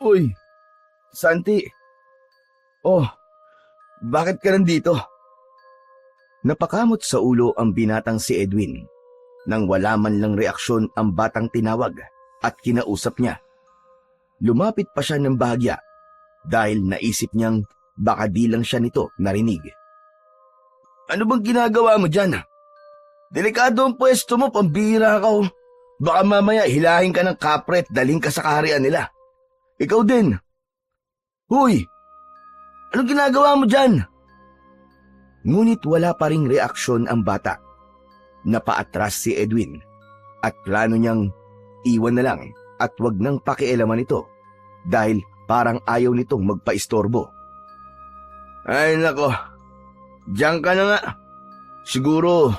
Uy, Santi. Oh, bakit ka nandito? Napakamot sa ulo ang binatang si Edwin nang wala man lang reaksyon ang batang tinawag at kinausap niya. Lumapit pa siya ng bahagya dahil naisip niyang baka di lang siya nito narinig. Ano bang ginagawa mo dyan? Delikado ang pwesto mo, pambihira ka. Baka mamaya hilahin ka ng kapre at daling ka sa kaharian nila. Ikaw din. Huy! Anong ginagawa mo dyan? Ngunit wala pa ring reaksyon ang bata. Napaatras si Edwin at plano niyang iwan na lang at wag nang pakialaman ito dahil parang ayaw nitong magpaistorbo. Ay nako, diyan ka na nga. Siguro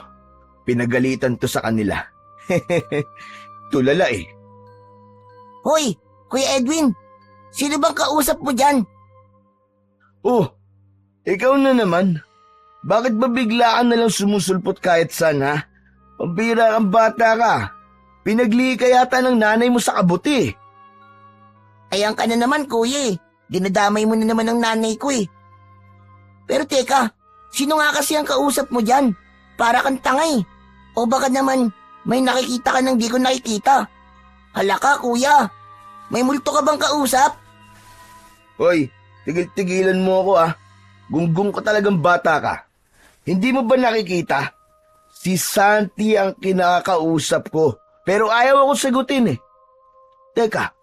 pinagalitan to sa kanila. Tulala eh. Hoy, Kuya Edwin, sino bang kausap mo dyan? Oh, ikaw na naman. Bakit ba bigla ka nalang sumusulpot kahit saan ha? Pambira kang bata ka. Pinagli ka yata ng nanay mo sa kabuti. Ayan ka na naman, kuya eh. Dinadamay mo na naman ang nanay ko eh. Pero teka, sino nga kasi ang kausap mo dyan? Para kang tangay. O baka naman may nakikita ka nang di ko nakikita. Hala ka, kuya. May multo ka bang kausap? Hoy, tigil-tigilan mo ako ah. Gunggong ka talagang bata ka. Hindi mo ba nakikita? Si Santi ang kinakausap ko. Pero ayaw ako sagutin eh. Teka,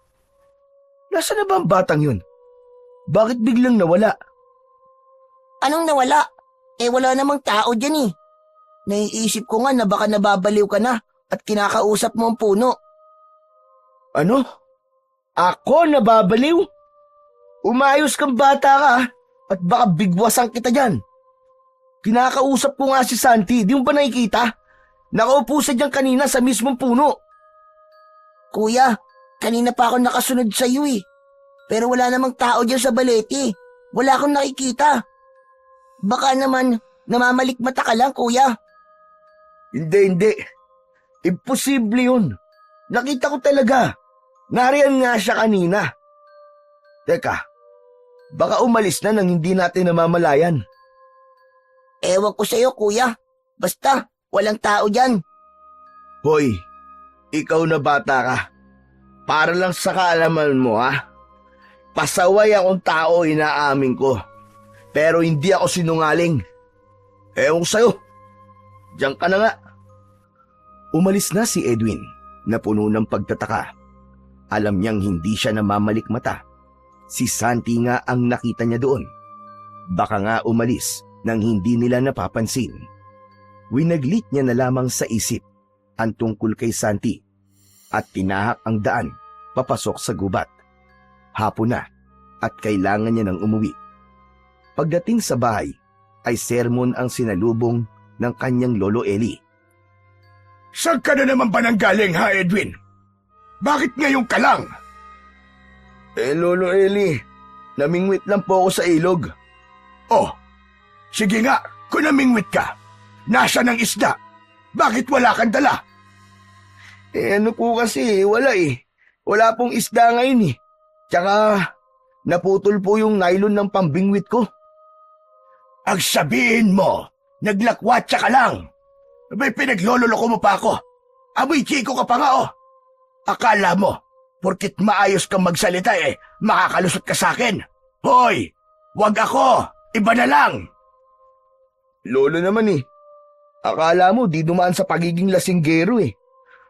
nasa na ba ang batang yun? Bakit biglang nawala? Anong nawala? Eh wala namang tao dyan eh. Naiisip ko nga na baka nababaliw ka na at kinakausap mo ang puno. Ano? Ako nababaliw? Umayos kang bata ka at baka bigwasan kita dyan. Kinakausap ko nga si Santi, di mo ba nakikita? Nakaupo sa dyan kanina sa mismong puno. Kuya, kanina pa ako nakasunod sa iyo eh. Pero wala namang tao dyan sa balete. Wala akong nakikita. Baka naman namamalikmata ka lang, kuya. Hindi. Imposible yun. Nakita ko talaga. Nariyan nga siya kanina. Teka, baka umalis na nang hindi natin namamalayan. Ewan ko sa'yo, kuya. Basta, walang tao dyan. Hoy, ikaw na bata ka. Para lang sa kaalaman mo ha. Pasaway akong tao, inaamin ko. Pero hindi ako sinungaling. Ewan ko sa'yo. Diyan ka na nga. Umalis na si Edwin na puno ng pagtataka. Alam niyang hindi siya namamalikmata. Si Santi nga ang nakita niya doon. Baka nga umalis nang hindi nila napapansin. Winaglit niya na lamang sa isip ang tungkol kay Santi at tinahak ang daan papasok sa gubat. Hapon na at kailangan niya nang umuwi. Pagdating sa bahay ay sermon ang sinalubong ng kanyang lolo Eli. Saan ka na naman ba nanggaling ha, Edwin? Bakit ngayon ka lang? Lolo Eli, namingwit lang po ako sa ilog. Oh, sige nga, kung namingwit ka. Nasaan ang isda? Bakit wala kang dala? Ano po kasi, wala eh. Wala pong isda ngayon eh. Tsaka, naputol po yung nylon ng pambingwit ko. Ang sabihin mo, naglakwatsa ka lang. May pinaglololoko mo pa ako. Amoy chiko ka pa nga oh. Akala mo, porkit maayos kang magsalita eh, makakalusot ka sa akin. Hoy, wag ako, iba na lang. Lolo naman eh. Akala mo di dumaan sa pagiging lasinggero eh.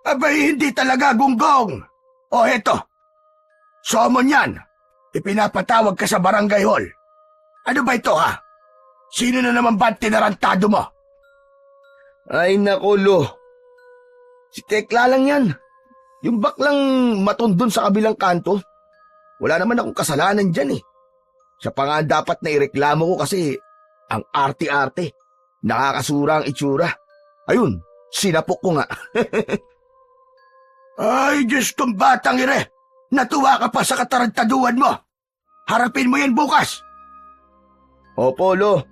Abay, hindi talaga, gunggong. O heto, somon yan. Ipinapatawag ka sa barangay hall. Ano ba ito ha? Sino na naman ba tinarantado mo? Ay nako, Lo. Si Tekla lang yan. Yung baklang matundon sa kabilang kanto. Wala naman akong kasalanan dyan eh. Siya pa nga dapat na ireklamo ko kasi ang arte-arte. Nakakasura ang itsura. Ayun, sinapok ko nga. Ay, Diyos kong batang ire. Natuwa ka pa sa katarantaduhan mo. Harapin mo yan bukas. Opo, Lo.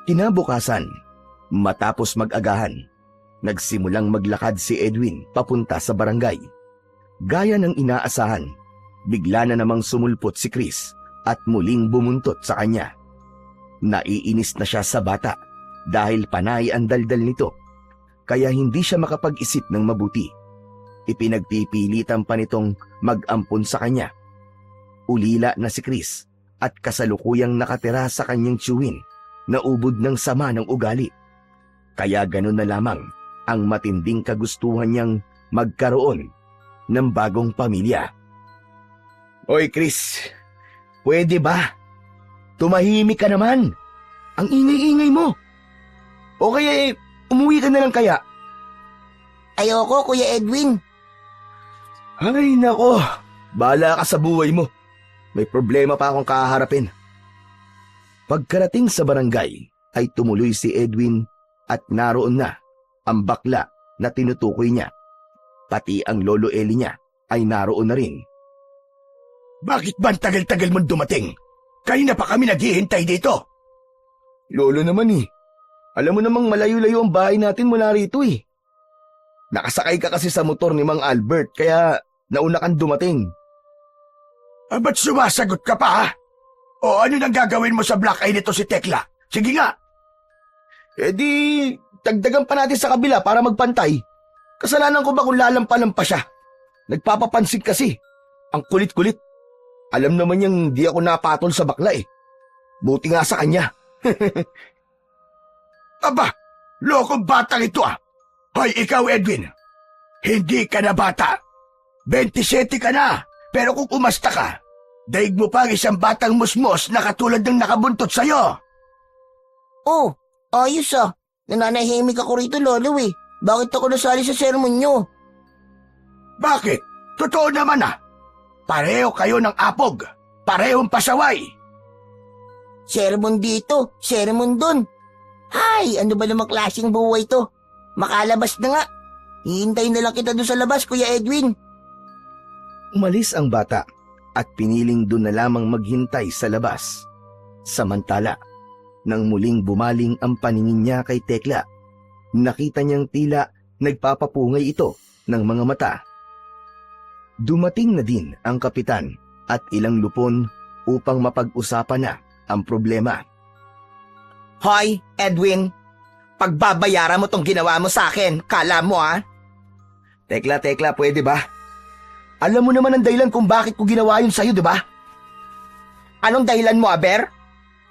Kinabukasan, matapos mag-agahan, nagsimulang maglakad si Edwin papunta sa barangay. Gaya ng inaasahan, bigla na namang sumulpot si Chris at muling bumuntot sa kanya. Naiinis na siya sa bata dahil panay ang daldal nito, kaya hindi siya makapag-isip ng mabuti. Ipinagpipilitan pa nitong mag-ampon sa kanya. Ulila na si Chris at kasalukuyang nakatira sa kanyang tiyuhin na ubod ng sama ng ugali. Kaya ganun na lamang ang matinding kagustuhan niyang magkaroon ng bagong pamilya. Oy Chris, pwede ba? Tumahimik ka naman. Ang ingay-ingay mo. O kaya umuwi ka na lang kaya? Ayoko, Kuya Edwin. Ay nako, bahala ka sa buhay mo. May problema pa akong kaharapin. Pagkarating sa barangay ay tumuloy si Edwin at naroon na ang bakla na tinutukoy niya. Pati ang lolo Eli niya ay naroon na rin. Bakit ba ang tagal-tagal mong dumating? Kanina pa kami naghihintay dito. Lolo naman eh. Alam mo namang malayo-layo ang bahay natin mula rito eh. Nakasakay ka kasi sa motor ni Mang Albert kaya nauna kang dumating. Ba't sumasagot ka pa ha? O ano nang gagawin mo sa black eye nito si Tekla? Sige nga. Eh di, dagdagan pa natin sa kabila para magpantay. Kasalanan ko ba kung lalampalan pa siya? Nagpapapansin kasi. Ang kulit-kulit. Alam naman niyang di ako napatol sa bakla eh. Buti nga sa kanya. Aba, lokong batang ito ah. Hoy, ikaw Edwin. Hindi ka na bata. 27 ka na. Pero kung umasta ka, daig mo pa ang isang batang musmos na katulad ng nakabuntot sa'yo. Oh, ayos ah. Nananahimik ako rito, Lolo eh. Bakit ako nasali sa sermon nyo? Bakit? Totoo naman ah. Pareho kayo ng apog. Parehong pasaway. Sermon dito, sermon dun. Hay, ano ba namang klaseng buhay to? Makalabas na nga. Hihintayin na lang kita doon sa labas, Kuya Edwin. Umalis ang bata at piniling doon na lamang maghintay sa labas. Samantala, nang muling bumaling ang paningin niya kay Tekla, nakita niyang tila nagpapapungay ito ng mga mata. Dumating na din ang kapitan at ilang lupon upang mapag-usapan na ang problema. Hoy, Edwin. Pagbabayaran mo tong ginawa mo sa akin, kala mo ah. Tekla, pwede ba? Alam mo naman ang dahilan kung bakit ko ginawa yun sa'yo, di ba? Anong dahilan mo, Aber?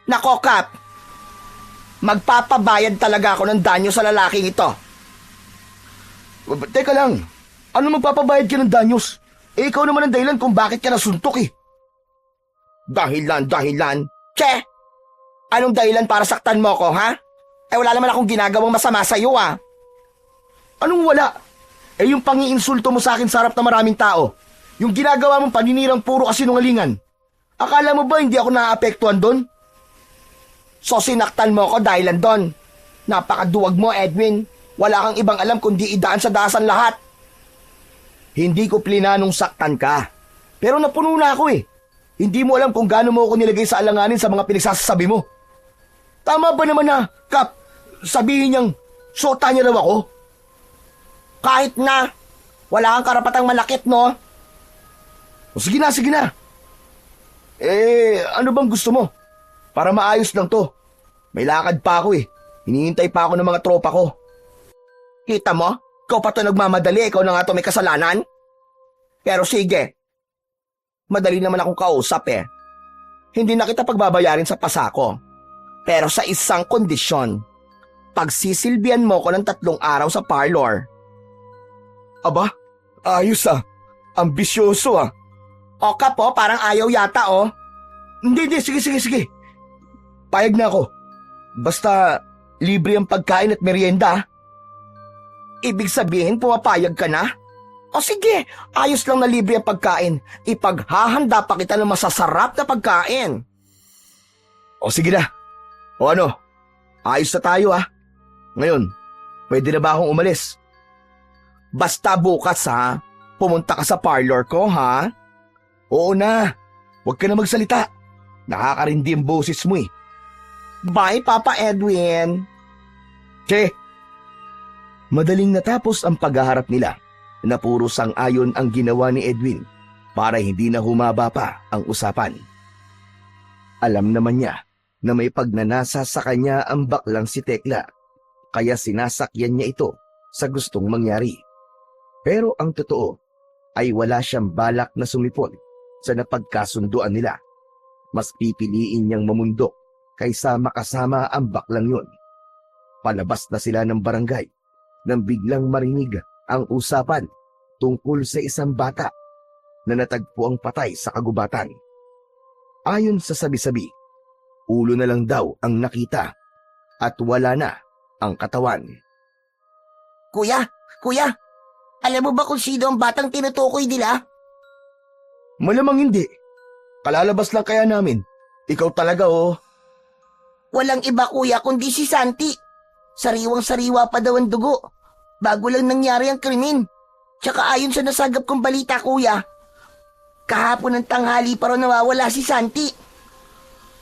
Nako, Kap. Magpapabayad talaga ako ng danyo sa lalaking ito. Teka lang, ano magpapabayad ka ng danyos? Eh, ikaw naman ang dahilan kung bakit ka nasuntok eh. Dahilan. Che! Anong dahilan para saktan mo ko, ha? Eh, wala naman akong ginagawang masama sa'yo, ah. Anong wala? Eh, yung pangiinsulto mo sa akin sa harap ng maraming tao. Yung ginagawa mong paninirang puro kasinungalingan. Akala mo ba hindi ako naaapektuhan doon? So sinaktan mo ko dahilan doon. Napakaduwag mo, Edwin. Wala kang ibang alam kundi idaan sa dasan lahat. Hindi ko plinanong saktan ka. Pero napuno na ako eh. Hindi mo alam kung gaano mo ako nilagay sa alanganin sa mga pinagsasabi mo. Tama ba naman na, Kap, sabihin niyang sota niya raw ako? Kahit na, wala kang karapatang malakit, no? O sige na. Eh, ano bang gusto mo? Para maayos lang to. May lakad pa ako eh. Hinihintay pa ako ng mga tropa ko. Kita mo? Ikaw pa to nagmamadali, ikaw na nga to may kasalanan. Pero sige, madali naman akong kausap eh. Hindi na kita pagbabayarin sa pasako. Pero sa isang kondisyon, pagsisilbihan mo ko ng 3 araw sa parlor. Aba, ayos ah. Ambisyoso ah. O Kap, parang ayaw yata oh. Hindi, sige. Payag na ako. Basta libre ang pagkain at merienda ah. Ibig sabihin pumapayag ka na? O sige, ayos lang na libre ang pagkain. Ipaghahanda pa kita ng masasarap na pagkain. O sige na. O ano, ayos na tayo ah. Ngayon, pwede na ba akong umalis? Basta bukas ha, pumunta ka sa parlor ko ha? Oo na, huwag ka na magsalita. Nakakarindi ang boses mo eh. Bye, Papa Edwin. Che! Madaling natapos ang paghaharap nila na puro sang-ayon ang ginawa ni Edwin para hindi na humaba pa ang usapan. Alam naman niya na may pagnanasa sa kanya ang baklang si Tekla, kaya sinasakyan niya ito sa gustong mangyari. Pero ang totoo ay wala siyang balak na sumipol sa napagkasunduan nila. Mas pipiliin niyang mamundok kaysa makasama ang baklang yun. Palabas na sila ng barangay nang biglang marinig ang usapan tungkol sa isang bata na natagpo ang patay sa kagubatan. Ayon sa sabi-sabi, ulo na lang daw ang nakita at wala na ang katawan. Kuya, alam mo ba kung sino ang batang tinutukoy nila? Malamang hindi. Kalalabas lang kaya namin. Ikaw talaga Walang iba kuya kundi si Santi. Sariwang-sariwa pa daw ang dugo. Bago lang nangyari ang krimen. Tsaka ayon sa nasagap kong balita kuya, kahapon ng tanghali pa raw nawawala si Santi.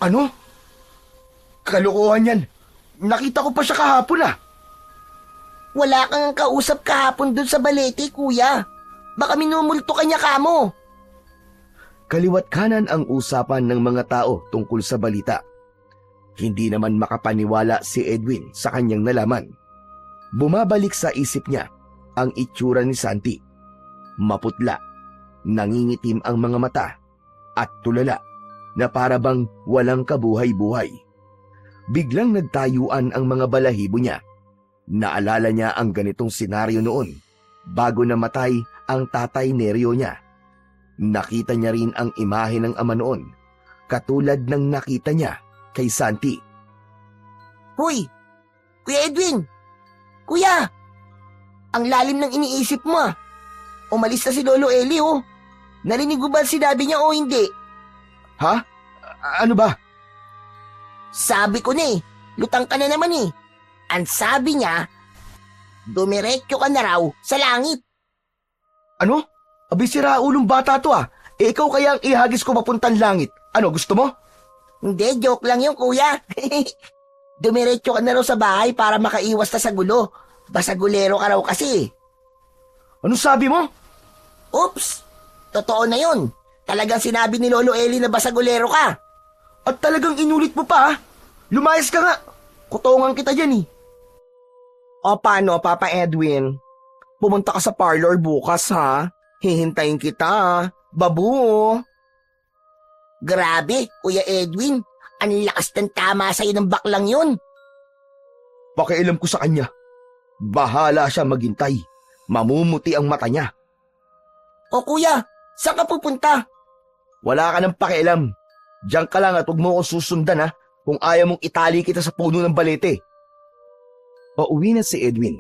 Ano? Kalokohan yan. Nakita ko pa siya kahapon Wala kang kausap kahapon dun sa balete kuya. Baka minumulto kanya kamo. Kaliwat kanan ang usapan ng mga tao tungkol sa balita. Hindi naman makapaniwala si Edwin sa kanyang nalaman. Bumabalik sa isip niya ang itsura ni Santi. Maputla, nangingitim ang mga mata, at tulala na parabang walang kabuhay-buhay. Biglang nagtayuan ang mga balahibo niya. Naalala niya ang ganitong senaryo noon bago namatay ang tatay neryo niya. Nakita niya rin ang imahe ng ama noon, katulad ng nakita niya kay Santi. Hoy! Kuya Edwin! Kuya! Ang lalim ng iniisip mo Umalis na si Lolo Eli Narinig mo ba sinabi niya o hindi? Ha? Ano ba? Sabi ko na lutang ka na naman Ang sabi niya, dumiretso ka na raw sa langit. Ano? Abi sira ulong bata to ikaw kaya ang ihagis ko papuntang langit. Ano, gusto mo? Hindi, joke lang yun kuya. Dumiretso ka na raw sa bahay para makaiwas na sa gulo. Basagulero ka raw kasi. Anong sabi mo? Oops! Totoo na yun. Talagang sinabi ni Lolo Eli na basagulero ka. At talagang inulit mo pa Lumayas ka nga. Kutongan kita dyan O paano, Papa Edwin? Pumunta ka sa parlor bukas Hihintayin kita Babu. Grabe, Kuya Edwin. Ang lakas ng tama sa'yo ng baklang yun. Pakialam ko sa kanya. Bahala siya maghintay. Mamumuti ang mata niya. O kuya, saan ka pupunta? Wala ka ng pakialam. Diyan ka lang at huwag mo akong susundan kung ayaw mong itali kita sa puno ng balete. Pauwi na si Edwin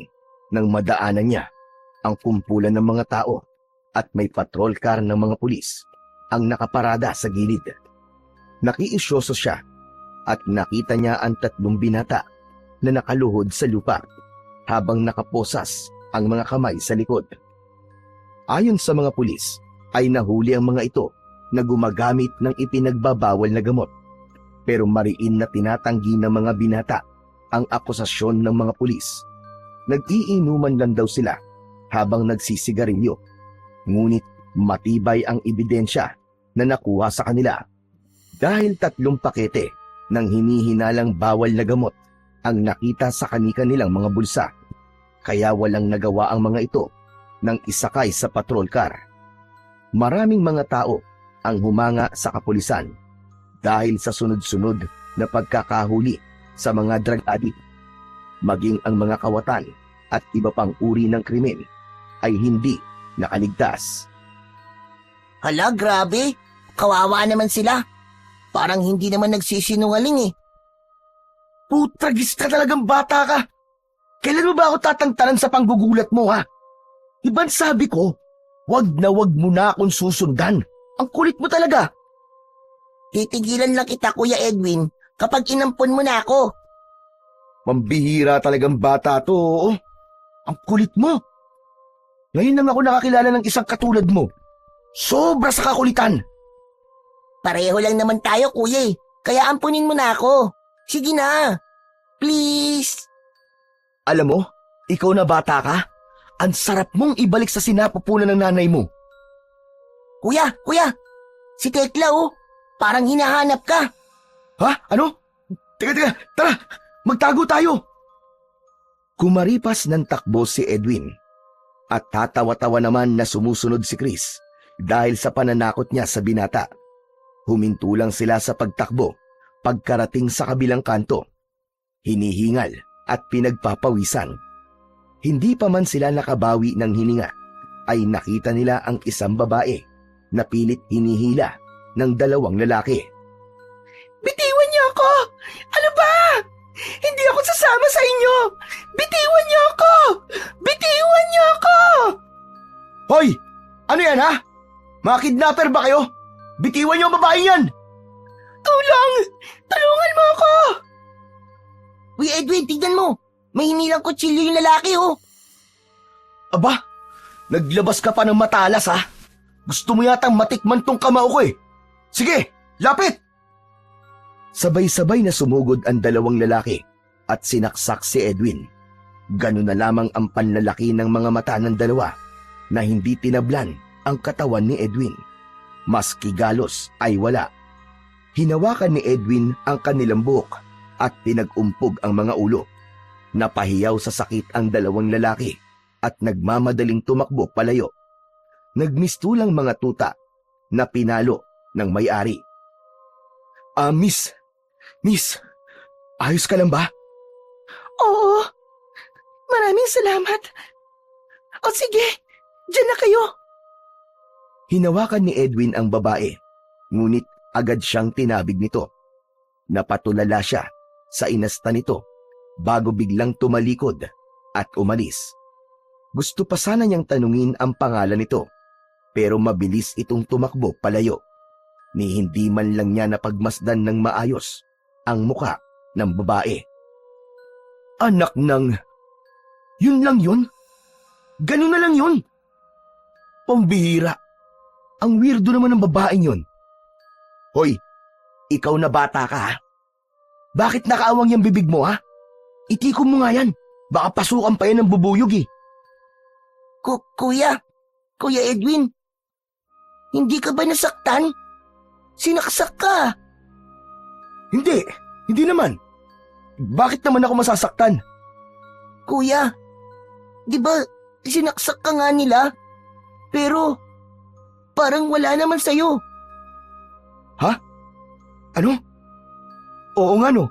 nang madaanan niya ang kumpulan ng mga tao at may patrol car ng mga pulis ang nakaparada sa gilid. Nakiisyoso siya at nakita niya ang 3 binata na nakaluhod sa lupa habang nakaposas ang mga kamay sa likod. Ayon sa mga pulis, ay nahuli ang mga ito na gumagamit ng ipinagbabawal na gamot. Pero mariin na tinatanggi ng mga binata ang akusasyon ng mga pulis. Nag-iinuman lang daw sila habang nagsisigarilyo. Ngunit matibay ang ebidensya na nakuha sa kanila. Dahil 3 pakete ng hinihinalang bawal na gamot ang nakita sa kani-kanilang mga bulsa. Kaya walang nagawa ang mga ito nang isakay sa patrol car. Maraming mga tao ang humanga sa kapulisan dahil sa sunod-sunod na pagkakahuli sa mga drug addict. Maging ang mga kawatan at iba pang uri ng krimen ay hindi nakaligtas. Hala, grabe. Kawawa naman sila. Parang hindi naman nagsisinungaling Putragis ka talagang bata ka. Kailan mo ba ako tatantanan sa panggugulat mo Iban sabi ko, wag mo na akong susundan. Ang kulit mo talaga. Titigilan lang kita, Kuya Edwin, kapag inampon mo na ako. Mambihira talagang bata to. Ang kulit mo. Ngayon lang ako nakakilala ng isang katulad mo. Sobra sa kakulitan. Pareho lang naman tayo, Kuya Kaya ampunin mo na ako. Sige na. Please. Alam mo, ikaw na bata ka, ang sarap mong ibalik sa sinapupunan ng nanay mo. Kuya, si Tekla oh, parang hinahanap ka. Ha? Ano? Teka, tara! Magtago tayo! Kumaripas ng takbo si Edwin at tatawa-tawa naman na sumusunod si Chris dahil sa pananakot niya sa binata. Huminto lang sila sa pagtakbo pagkarating sa kabilang kanto. Hinihingal at pinagpapawisan. Hindi pa man sila nakabawi ng hininga ay nakita nila ang isang babae na pilit hinihila ng dalawang lalaki. Bitiwan niyo ako! Ano ba? Hindi ako sasama sa inyo! Bitiwan niyo ako! Bitiwan niyo ako! Hoy! Ano yan ha? Mga kidnapper ba kayo? Bitiwan niyo ang babae yan! Tulong! Tulungan mo ako! Uy, Edwin, tignan mo! May hinilang kutsilyo yung lalaki, oh! Aba, naglabas ka pa ng matalas ha? Gusto mo yatang matikman tong kamao ko eh. Sige, lapit! Sabay-sabay na sumugod ang dalawang lalaki at sinaksak si Edwin. Ganun na lamang ang panlalaki ng mga mata ng dalawa na hindi tinablan ang katawan ni Edwin. Maski galos ay wala. Hinawakan ni Edwin ang kanilang buhok at pinag-umpog ang mga ulo. Napahiyaw sa sakit ang dalawang lalaki at nagmamadaling tumakbo palayo. Nagmistulang mga tuta na pinalo ng may-ari. Miss, ayos ka lang ba? Oo, maraming salamat. O sige, dyan na kayo. Hinawakan ni Edwin ang babae, ngunit agad siyang tinabig nito. Napatulala siya sa inasta nito bago biglang tumalikod at umalis. Gusto pa sana niyang tanungin ang pangalan nito, pero mabilis itong tumakbo palayo. Ni hindi man lang niya napagmasdan ng maayos ang muka ng babae. Anak ng... Yun lang yun? Ganun na lang yun? Pambihira. Ang weirdo naman ng babaeng yun. Hoy, ikaw na bata ka ha? Bakit nakaawang yung bibig mo ha? Itikon mo nga yan. Baka pasukan pa yan ng bubuyog eh. Kuya Edwin, hindi ka ba nasaktan? Sinaksak ka. Hindi naman. Bakit naman ako masasaktan? Kuya, di ba sinaksak ka nga nila? Pero parang wala naman sa'yo. Ha? Ano? Oo nga no.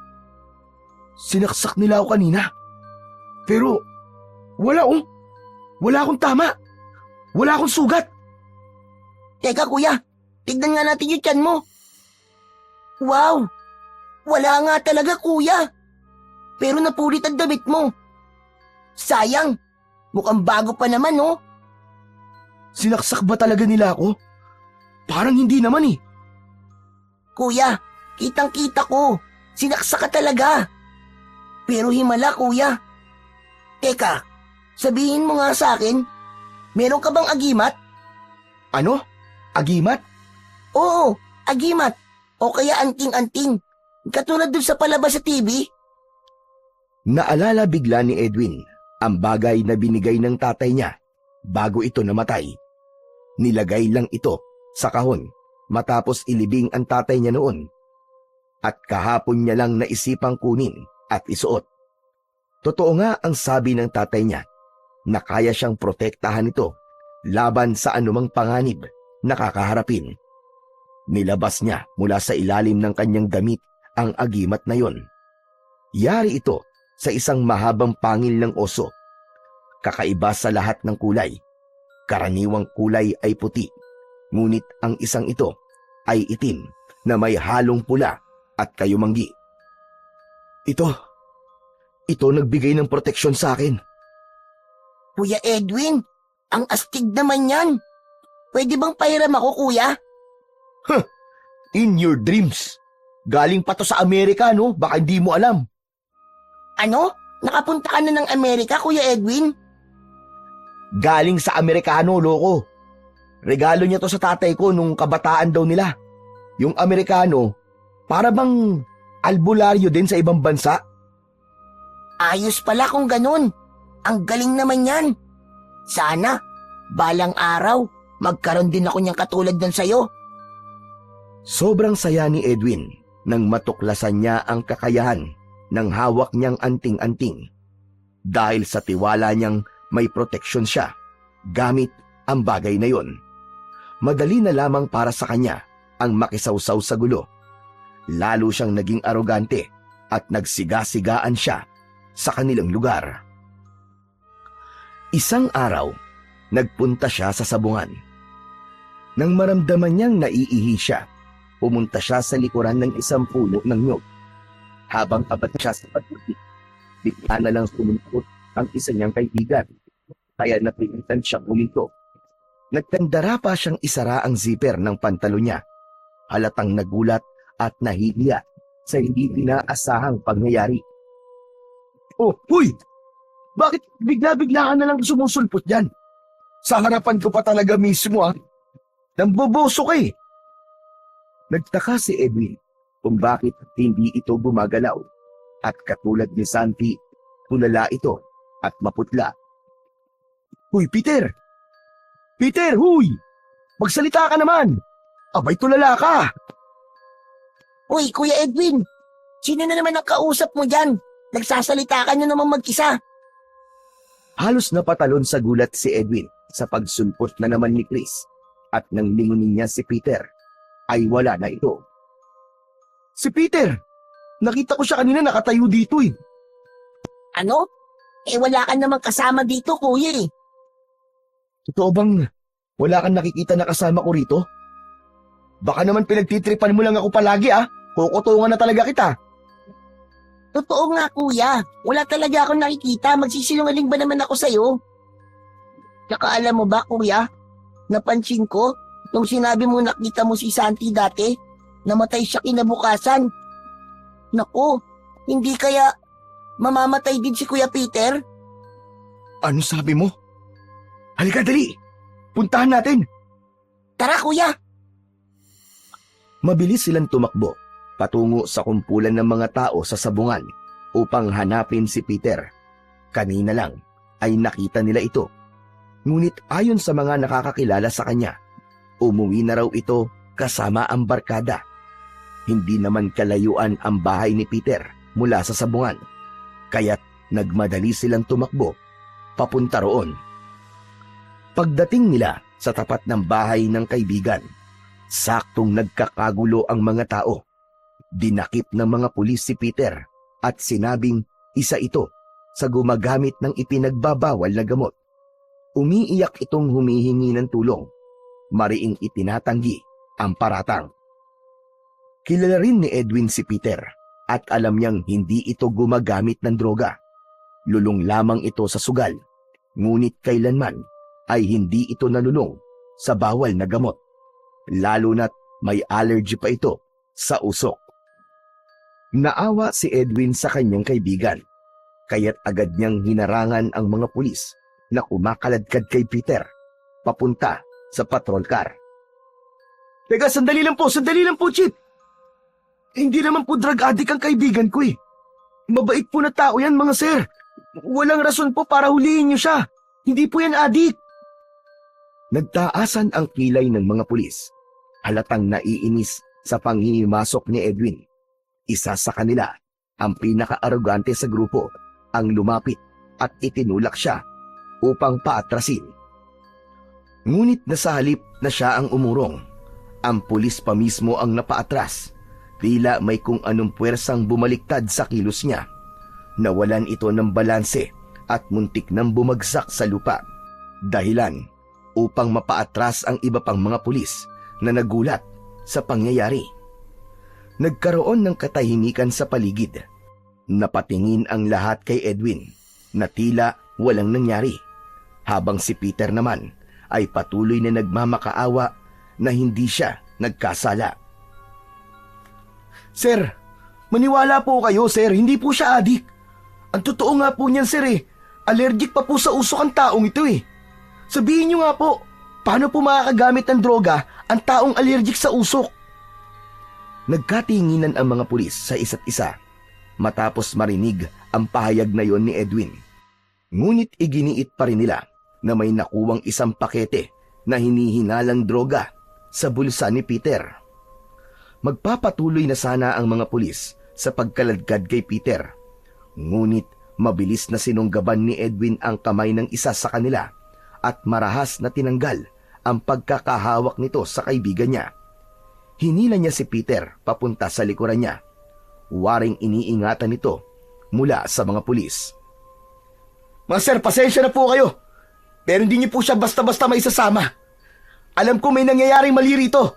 Sinaksak nila ako kanina. Pero wala akong tama. Wala akong sugat. Teka kuya, tignan nga natin yung tiyan mo. Wow! Wala nga talaga kuya. Pero napulit ang damit mo. Sayang, mukhang bago pa naman oh. Sinaksak ba talaga nila ako? Parang hindi naman eh. Kuya, kitang-kita ko. Sinaksak ka talaga. Pero himala kuya. Teka, sabihin mo nga sa akin, meron ka bang agimat? Ano? Agimat? Oo, agimat. O kaya anting-anting. Katulad dun sa palabas sa TV. Naalala bigla ni Edwin ang bagay na binigay ng tatay niya bago ito namatay. Nilagay lang ito sa kahon matapos ilibing ang tatay niya noon. At kahapon niya lang naisipang kunin at isuot. Totoo nga ang sabi ng tatay niya na kaya siyang protektahan ito laban sa anumang panganib na kakaharapin. Nilabas niya mula sa ilalim ng kanyang damit ang agimat na yon. Yari ito sa isang mahabang pangil ng oso. Kakaiba sa lahat ng kulay. Karaniwang kulay ay puti, ngunit ang isang ito ay itim na may halong pula at kayumanggi. Ito nagbigay ng proteksyon sa akin. Kuya Edwin, ang astig naman yan. Pwede bang pahiram ako kuya? In your dreams. Galing pa to sa Amerika, no? Baka hindi mo alam. Ano? Nakapunta ka na ng Amerika, Kuya Edwin? Galing sa Amerikano, loko. Regalo niya to sa tatay ko nung kabataan daw nila. Yung Amerikano, para bang albularyo din sa ibang bansa? Ayos pala kung ganun. Ang galing naman yan. Sana, balang araw, magkaroon din ako niyang katulad ng sayo. Sobrang saya ni Edwin nang matuklasan niya ang kakayahan ng hawak niyang anting-anting dahil sa tiwala niyang may proteksyon siya gamit ang bagay na yon. Madali na lamang para sa kanya ang makisawsaw sa gulo. Lalo siyang naging arogante at nagsiga-sigaan siya sa kanilang lugar. Isang araw, nagpunta siya sa sabungan. Nang maramdaman niyang naiihi siya, pumunta siya sa likuran ng isang puno ng nyog. Habang abad siya sa pagputi, bigla na lang sumumpot ang isa niyang kaibigan. Kaya napilitan siya umito. Nagtandara pa siyang isara ang zipper ng pantalo niya. Halatang nagulat at nahihiya sa hindi inaasahang pangyayari. Oh, huy! Bakit bigla-bigla ka na lang sumusulpot dyan? Sa harapan ko pa talaga mismo Namboboso ka eh. Nagtaka si Edwin kung bakit hindi ito gumagalaw at katulad ni Santi, tulala ito at maputla. Huy, Peter! Peter, huy! Magsalita ka naman! Abay, tulala ka! Uy, Kuya Edwin, sino na naman ang kausap mo dyan? Nagsasalita ka na naman mag-isa. Halos napatalon sa gulat si Edwin sa pagsulpot na naman ni Chris at nang lingunin niya si Peter ay wala na ito. Si Peter! Nakita ko siya kanina nakatayo dito eh. Ano? Wala ka namang kasama dito, Kuya eh. Totoo bang wala kang nakikita na kasama ko rito? Baka naman pinagtitripan mo lang ako palagi Kukutungan na talaga kita. Totoo nga, Kuya. Wala talaga akong nakikita. Magsisinungaling ba naman ako sa'yo? Tsaka alam mo ba, Kuya? Napansin ko, nung sinabi mo nakita mo si Santi dati, namatay siya kinabukasan. Naku, hindi kaya mamamatay din si Kuya Peter? Ano sabi mo? Halika, dali! Puntahan natin! Tara, Kuya! Mabilis silang tumakbo patungo sa kumpulan ng mga tao sa sabungan upang hanapin si Peter. Kanina lang ay nakita nila ito. Ngunit ayon sa mga nakakakilala sa kanya, umuwi na raw ito kasama ang barkada. Hindi naman kalayuan ang bahay ni Peter mula sa sabungan, kaya't nagmadali silang tumakbo papunta roon. Pagdating nila sa tapat ng bahay ng kaibigan, saktong nagkakagulo ang mga tao. Dinakip ng mga pulis si Peter at sinabing isa ito sa gumagamit ng ipinagbabawal na gamot. Umiiyak itong humihingi ng tulong. Mariing itinatanggi ang paratang. Kilala rin ni Edwin si Peter at alam niyang hindi ito gumagamit ng droga. Lulong lamang ito sa sugal, ngunit kailanman ay hindi ito nalulong sa bawal na gamot. Lalo na't may allergy pa ito sa usok. Naawa si Edwin sa kanyang kaibigan, kaya't agad niyang hinarangan ang mga pulis na kumakaladkad kay Peter papunta sa patrol car. Teka, sandali lang po, Chip! Hindi naman po drug addict ang kaibigan ko eh. Mabait po na tao yan, mga sir. Walang rason po para huliin niyo siya. Hindi po yan addict. Nagtaasan ang kilay ng mga pulis. Halatang naiinis sa panghihimasok ni Edwin. Isa sa kanila, ang pinaka-arogante sa grupo, ang lumapit at itinulak siya upang paatrasin. Ngunit nasa halip na siya ang umurong, ang pulis pa mismo ang napaatras. Tila may kung anong puwersang bumaliktad sa kilos niya. Nawalan ito ng balanse at muntik nang bumagsak sa lupa. Dahilan upang mapaatras ang iba pang mga pulis na nagulat sa pangyayari. Nagkaroon ng katahimikan sa paligid. Napatingin ang lahat kay Edwin na tila walang nangyari, habang si Peter naman ay patuloy na nagmamakaawa na hindi siya nagkasala. Sir, maniwala po kayo, sir. Hindi po siya addict. Ang totoo nga po niyan, sir allergic pa po sa usok ang taong ito eh. Sabihin niyo nga po, paano po makakagamit ng droga ang taong allergic sa usok? Nagkatinginan ang mga pulis sa isa't isa matapos marinig ang pahayag na yon ni Edwin. Ngunit iginiit pa rin nila na may nakuwang isang pakete na hinihinalang droga sa bulsa ni Peter. Magpapatuloy na sana ang mga pulis sa pagkaladkad kay Peter. Ngunit mabilis na sinunggaban ni Edwin ang kamay ng isa sa kanila at marahas na tinanggal ang pagkakahawak nito sa kaibigan niya. Hinila niya si Peter papunta sa likuran niya. Waring iniingatan nito mula sa mga pulis. Mga sir, pasensya na po kayo. Pero hindi niyo po siya basta-basta maisasama. Alam ko may nangyayaring mali rito.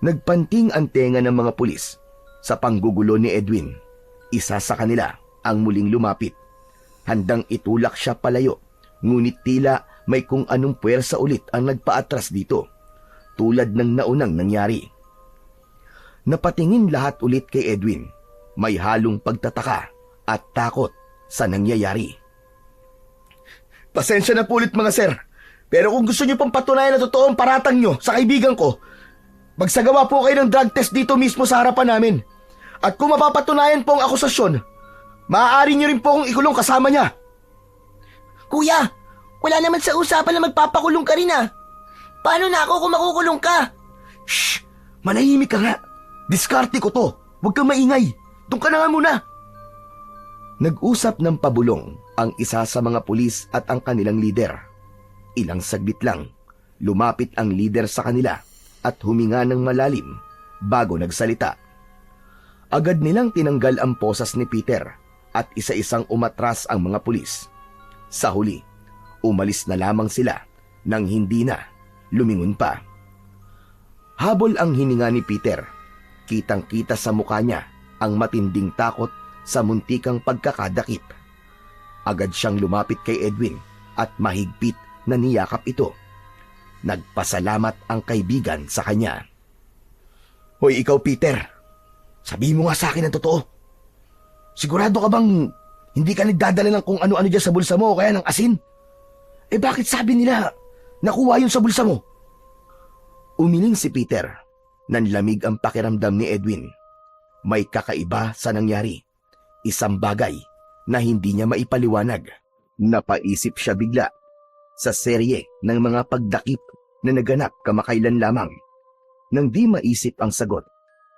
Nagpanting ang tenga ng mga pulis sa panggugulo ni Edwin. Isa sa kanila ang muling lumapit. Handang itulak siya palayo, ngunit tila may kung anong puwersa ulit ang nagpaatras dito, tulad ng naunang nangyari. Napatingin lahat ulit kay Edwin. May halong pagtataka at takot sa nangyayari. Pasensya na po ulit mga sir. Pero kung gusto niyo pang patunayan na totoo ang paratang niyo sa kaibigan ko, magsagawa po kayo ng drug test dito mismo sa harapan namin. At kung mapapatunayan po ang akusasyon, maaari niyo rin po akong ikulong kasama niya. Kuya, wala naman sa usapan na magpapakulong ka rin ah. Paano na ako kung makukulong ka? Shh! Manahimik ka nga. Diskarte ko to. Huwag kang maingay. Doon ka na nga muna. Nag-usap ng pabulong ang isa sa mga pulis at ang kanilang lider. Ilang saglit lang, lumapit ang lider sa kanila at huminga ng malalim bago nagsalita. Agad nilang tinanggal ang posas ni Peter at isa-isang umatras ang mga pulis. Sa huli, umalis na lamang sila nang hindi na lumingon pa. Habol ang hininga ni Peter. Kitang-kita sa mukha niya ang matinding takot sa muntikang pagkakadakip. Agad siyang lumapit kay Edwin at mahigpit na niyakap ito. Nagpasalamat ang kaibigan sa kanya. Hoy ikaw Peter, sabihin mo nga sa akin ang totoo. Sigurado ka bang hindi ka nagdadala ng kung ano-ano dyan sa bulsa mo o kaya ng asin? Eh bakit sabi nila nakuha yun sa bulsa mo? Umiling si Peter. Nanlamig ang pakiramdam ni Edwin. May kakaiba sa nangyari. Isang bagay na hindi niya maipaliwanag. Napaisip siya bigla sa serye ng mga pagdakip na naganap kamakailan lamang. Nang di maisip ang sagot,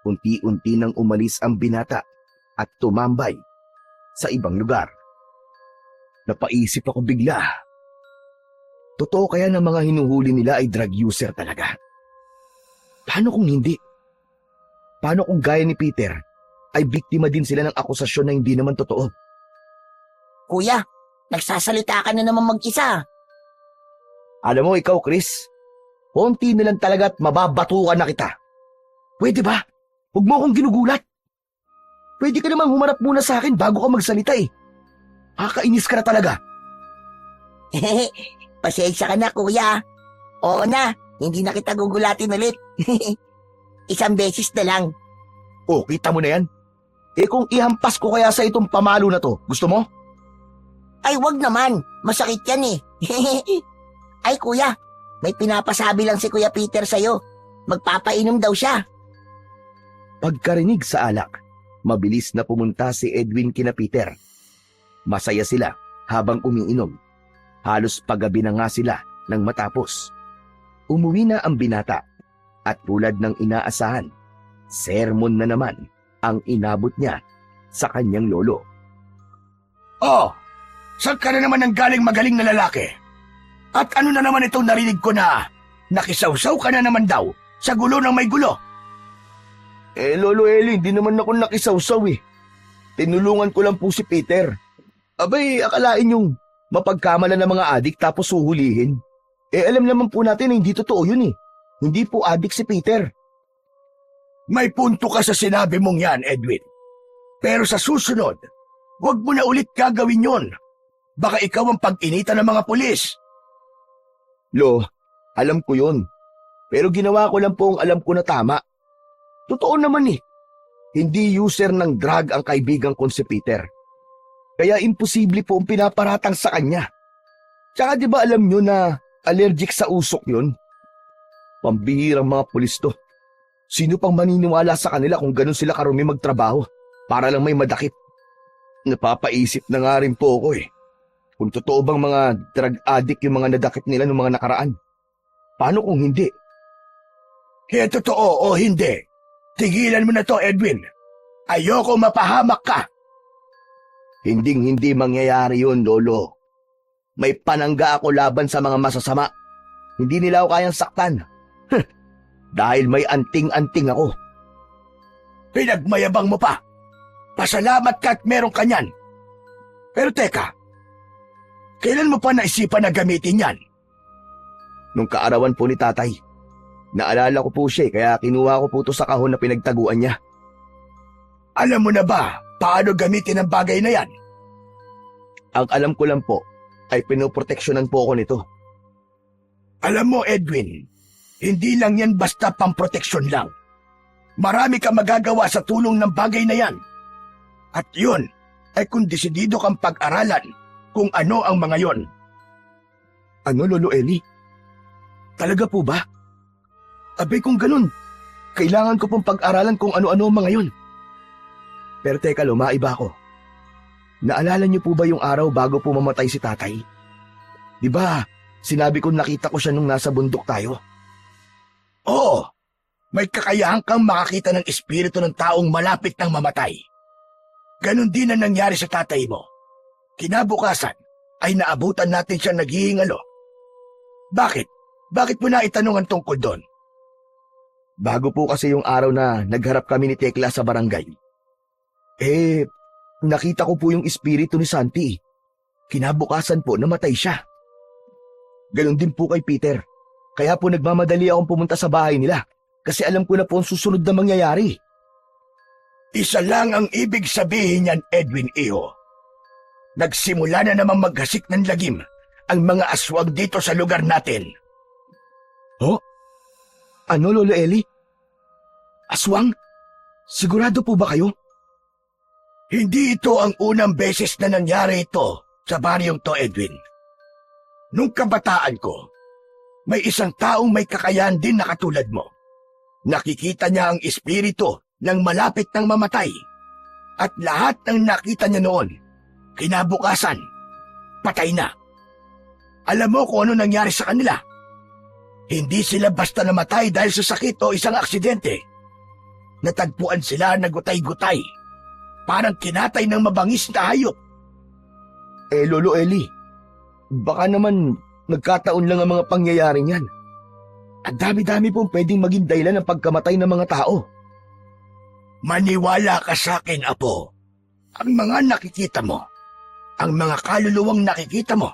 unti-unti nang umalis ang binata at tumambay sa ibang lugar. Napaisip ako bigla. Totoo kaya na mga hinuhuli nila ay drug user talaga? Paano kung hindi? Paano kung gaya ni Peter ay biktima din sila ng akusasyon na hindi naman totoo? Kuya, nagsasalita ka na naman mag-isa. Alam mo ikaw, Chris, konti na lang talaga at mababatukan na kita. Pwede ba? Huwag mo akong ginugulat. Pwede ka namang humarap muna sa akin bago ka magsalita eh. Kakainis ka na talaga. Pasensya ka na, kuya. Oo na, hindi na kita gugulatin ulit. Isang beses na lang. Oh, kita mo na yan? Eh kung ihampas ko kaya sa itong pamalo na to, gusto mo? Ay, wag naman. Masakit yan eh. Ay, kuya, may pinapasabi lang si Kuya Peter sa'yo. Magpapainom daw siya. Pagkarinig sa alak, mabilis na pumunta si Edwin kina Peter. Masaya sila habang umiinom. Halos paggabi na nga sila nang matapos. Umuwi na ang binata at tulad ng inaasahan, sermon na naman ang inabot niya sa kanyang lolo. Oh, saan ka na naman ang galing magaling na lalaki? At ano na naman itong narinig ko na nakisawsaw ka na naman daw sa gulo ng may gulo? Eh, Lolo Eli, hindi naman ako nakisawsaw eh. Tinulungan ko lang po si Peter. Abay, akalain yung mapagkamalan ng mga adik tapos suhulihin. Eh, alam naman po natin na hindi totoo yun eh. Hindi po adik si Peter. May punto ka sa sinabi mong yan, Edwin. Pero sa susunod, huwag mo na ulit gagawin yon. Baka ikaw ang pag-initan ng mga pulis. Lo, alam ko yun. Pero ginawa ko lang po ang alam ko na tama. Totoo naman eh. Hindi user ng drug ang kaibigan ko si Peter. Kaya imposible po ang pinaparatang sa kanya. Tsaka di ba alam nyo na allergic sa usok yun? Pambihirang mga pulis to. Sino pang maniniwala sa kanila kung ganun sila karumi magtrabaho para lang may madakip? Napapaisip na nga rin po ako eh. Kung totoo bang mga drug addict yung mga nadakip nila noong mga nakaraan. Paano kung hindi? Totoo o hindi, tigilan mo na to, Edwin. Ayoko mapahamak ka. Hinding-hindi mangyayari yun, Lolo. May panangga ako laban sa mga masasama. Hindi nila ako kayang saktan. Dahil may anting-anting ako. Pinagmayabang mo pa. Pasalamat ka at meron ka niyan. Pero teka, kailan mo pa naisipan na gamitin yan? Nung kaarawan po ni tatay, naalala ko po siya kaya kinuha ko po to sa kahon na pinagtaguan niya. Alam mo na ba paano gamitin ang bagay na yan? Ang alam ko lang po ay pinoproteksyonan po ako nito. Alam mo, Edwin, hindi lang yan basta pamproteksyon lang. Marami kang magagawa sa tulong ng bagay na yan. At yun ay kung desidido kang pag-aralan kung ano ang mga yon. Ano, Lolo Eli? Talaga po ba? Abay kung ganun, kailangan ko pong pag-aralan kung ano-ano ang mga yon. Pero teka, lumaiba ako. Naalala niyo po ba yung araw bago po mamatay si tatay? Di ba, sinabi ko nakita ko siya nung nasa bundok tayo? Oo, may kakayahan kang makakita ng espiritu ng taong malapit ng mamatay. Ganon din ang nangyari sa tatay mo. Kinabukasan ay naabutan natin siya naghihingalo. Bakit? Bakit mo na itanong ang tungkol doon? Bago po kasi yung araw na nagharap kami ni Tekla sa barangay. Nakita ko po yung espiritu ni Santi. Kinabukasan po namatay siya. Ganon din po kay Peter. Kaya po nagmamadali akong pumunta sa bahay nila kasi alam ko na po ang susunod na mangyayari. Isa lang ang ibig sabihin niyan, Edwin Iho. Nagsimula na namang maghasik ng lagim ang mga aswang dito sa lugar natin. Oh? Ano, Lolo Eli? Aswang? Sigurado po ba kayo? Hindi ito ang unang beses na nangyari ito sa baryong to, Edwin. Nung kabataan ko, may isang taong may kakayahan din na katulad mo. Nakikita niya ang espiritu ng malapit ng mamatay. At lahat ng nakita niya noon, kinabukasan, patay na. Alam mo kung ano nangyari sa kanila? Hindi sila basta namatay dahil sa sakit o isang aksidente. Natagpuan sila na gutay-gutay. Parang kinatay ng mabangis na hayop. Lolo Eli, baka naman nagkataon lang ang mga pangyayari niyan. Ang dami-dami pong pwedeng maging dahilan ng pagkamatay ng mga tao. Maniwala ka sa akin, Apo. Ang mga nakikita mo, ang mga kaluluwang nakikita mo,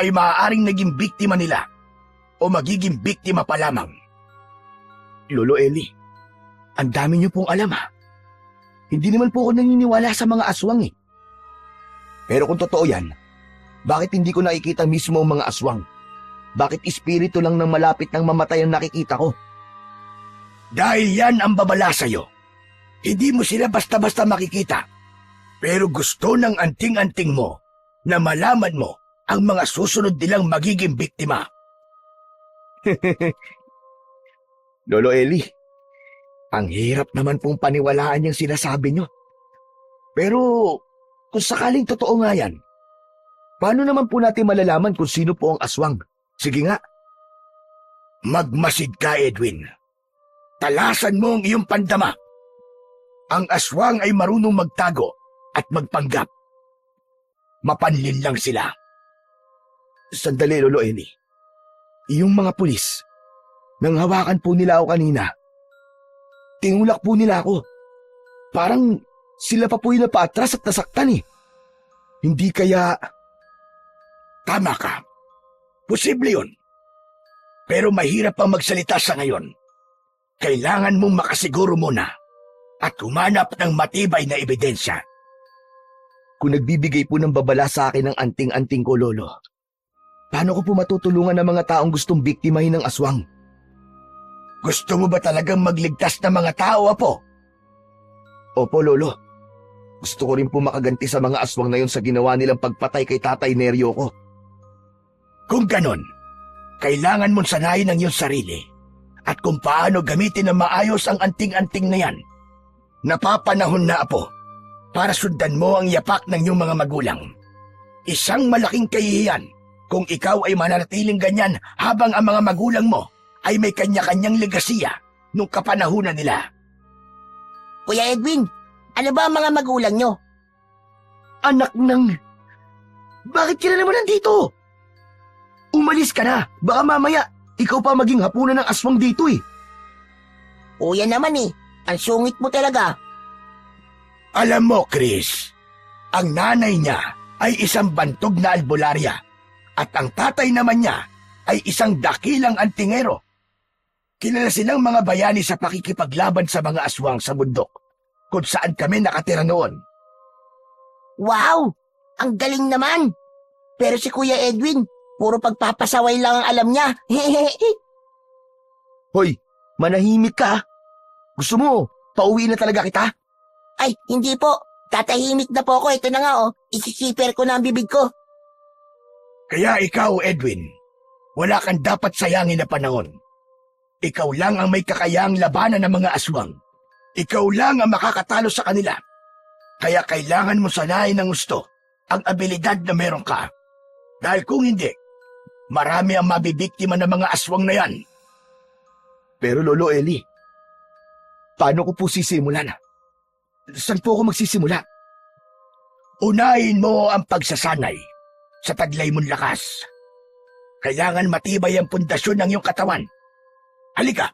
ay maaaring naging biktima nila o magiging biktima pa lamang. Lolo Eli, ang dami niyo pong alam ha. Hindi naman po ako naniniwala sa mga aswang eh. Pero kung totoo yan, bakit hindi ko nakikita mismo ang mga aswang? Bakit espiritu lang ng malapit ng mamatay ang nakikita ko? Dahil yan ang babala sa'yo. Hindi mo sila basta-basta makikita. Pero gusto ng anting-anting mo na malaman mo ang mga susunod nilang magiging biktima. Lolo Eli, ang hirap naman pong paniwalaan yung sinasabi nyo. Pero kung sakaling totoo nga yan, paano naman po natin malalaman kung sino po ang aswang? Sige nga. Magmasid ka, Edwin. Talasan mo ang iyong pandama. Ang aswang ay marunong magtago at magpanggap. Mapanlin lang sila. Sandali, Lolo Eli. Yung mga pulis, nang hawakan po nila ako kanina, tinulak po nila ako. Parang sila pa po yung napaatras at nasaktan eh. Hindi kaya... Tama ka. Posible yun. Pero mahirap pang magsalita sa ngayon. Kailangan mong makasiguro muna at humanap ng matibay na ebidensya. Kung nagbibigay po ng babala sa akin ng anting-anting ko, Lolo, paano ko po matutulungan ng mga taong gustong biktimahin ng aswang? Gusto mo ba talagang magligtas ng mga tao, Apo? Opo, Lolo. Gusto ko rin po makaganti sa mga aswang na yun sa ginawa nilang pagpatay kay Tatay Neryo ko. Kung ganon, kailangan mong sanayin ang iyong sarili at kung paano gamitin ng maayos ang anting-anting na yan. Napapanahon na, Apo, para sundan mo ang yapak ng iyong mga magulang. Isang malaking kahihiyan Kung ikaw ay mananatiling ganyan habang ang mga magulang mo ay may kanya-kanyang legasiya nung kapanahunan nila. Kuya Edwin, ano ba ang mga magulang nyo? Anak ng... Bakit ka na naman nandito? Umalis ka na. Baka mamaya, ikaw pa maging hapunan ng aswang dito eh. Kuya naman eh, ang sungit mo talaga. Alam mo, Chris, ang nanay niya ay isang bantog na albularya at ang tatay naman niya ay isang dakilang antingero. Kilala silang mga bayani sa pakikipaglaban sa mga aswang sa bundok kung saan kami nakatira noon. Wow! Ang galing naman! Pero si Kuya Edwin, puro pagpapasaway lang ang alam niya. Hoy, manahimik ka. Gusto mo, pauwi na talaga kita? Ay, hindi po. Tatahimik na po ako. Ito na nga oh. Isisiper ko na ang bibig ko. Kaya ikaw, Edwin, wala kang dapat sayangin na panahon. Ikaw lang ang may kakayang labanan ng mga aswang. Ikaw lang ang makakatalo sa kanila. Kaya kailangan mo sanayin ng gusto ang abilidad na meron ka. Dahil kung hindi, marami ang mabibiktima ng mga aswang na yan. Pero Lolo Eli, paano ko po sisimulan? Saan po ako magsisimula? Unahin mo ang pagsasanay sa taglay mong lakas. Kailangan matibay ang pundasyon ng iyong katawan. Halika,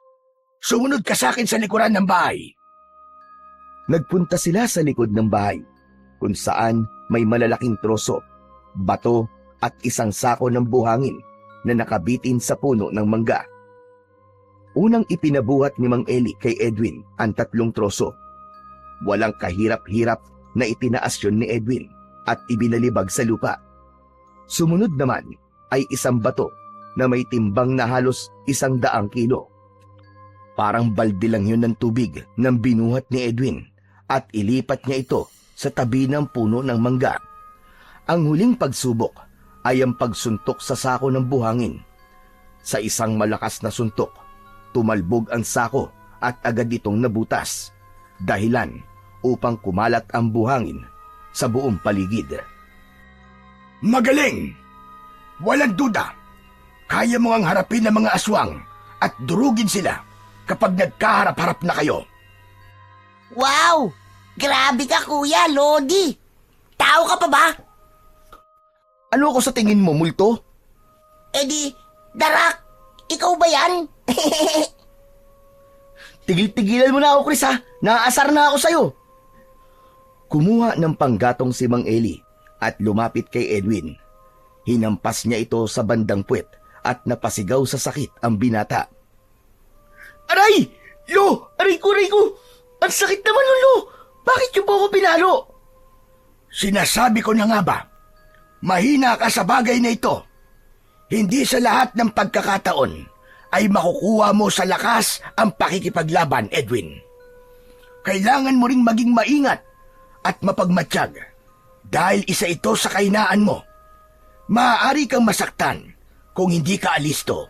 sumunod ka sa akin sa likuran ng bahay. Nagpunta sila sa likod ng bahay, kung saan may malalaking troso, bato at isang sako ng buhangin na nakabitin sa puno ng mangga. Unang ipinabuhat ni Mang Eli kay Edwin ang 3 troso. Walang kahirap-hirap na itinaas yun ni Edwin at ibinalibag sa lupa. Sumunod naman ay isang bato na may timbang na halos 100 kilo. Parang balde lang yun ng tubig nang binuhat ni Edwin at ilipat niya ito sa tabi ng puno ng mangga. Ang huling pagsubok ay ang pagsuntok sa sako ng buhangin. Sa isang malakas na suntok, tumalbog ang sako at agad itong nabutas, dahilan upang kumalat ang buhangin sa buong paligid. Magaling! Walang duda. Kaya mo ang harapin ng mga aswang at durugin sila kapag nagkaharap-harap na kayo. Wow! Grabe ka, Kuya Lodi! Tao ka pa ba? Ano ako sa tingin mo, multo? Eh di, Darak! Ikaw ba yan? Tigil-tigilan mo na ako, Chris ha! Naaasar na ako sa'yo! Kumuha ng panggatong si Mang Eli at lumapit kay Edwin. Hinampas niya ito sa bandang puwet at napasigaw sa sakit ang binata. Aray! Lo! Aray ko, aray ko! Ang sakit naman, Lo! Bakit niyo po ako pinalo? Sinasabi ko na nga ba, mahina ka sa bagay na ito. Hindi sa lahat ng pagkakataon ay makukuha mo sa lakas ang pakikipaglaban, Edwin. Kailangan mo ring maging maingat at mapagmatsyag dahil isa ito sa kahinaan mo. Maaari kang masaktan kung hindi ka alisto.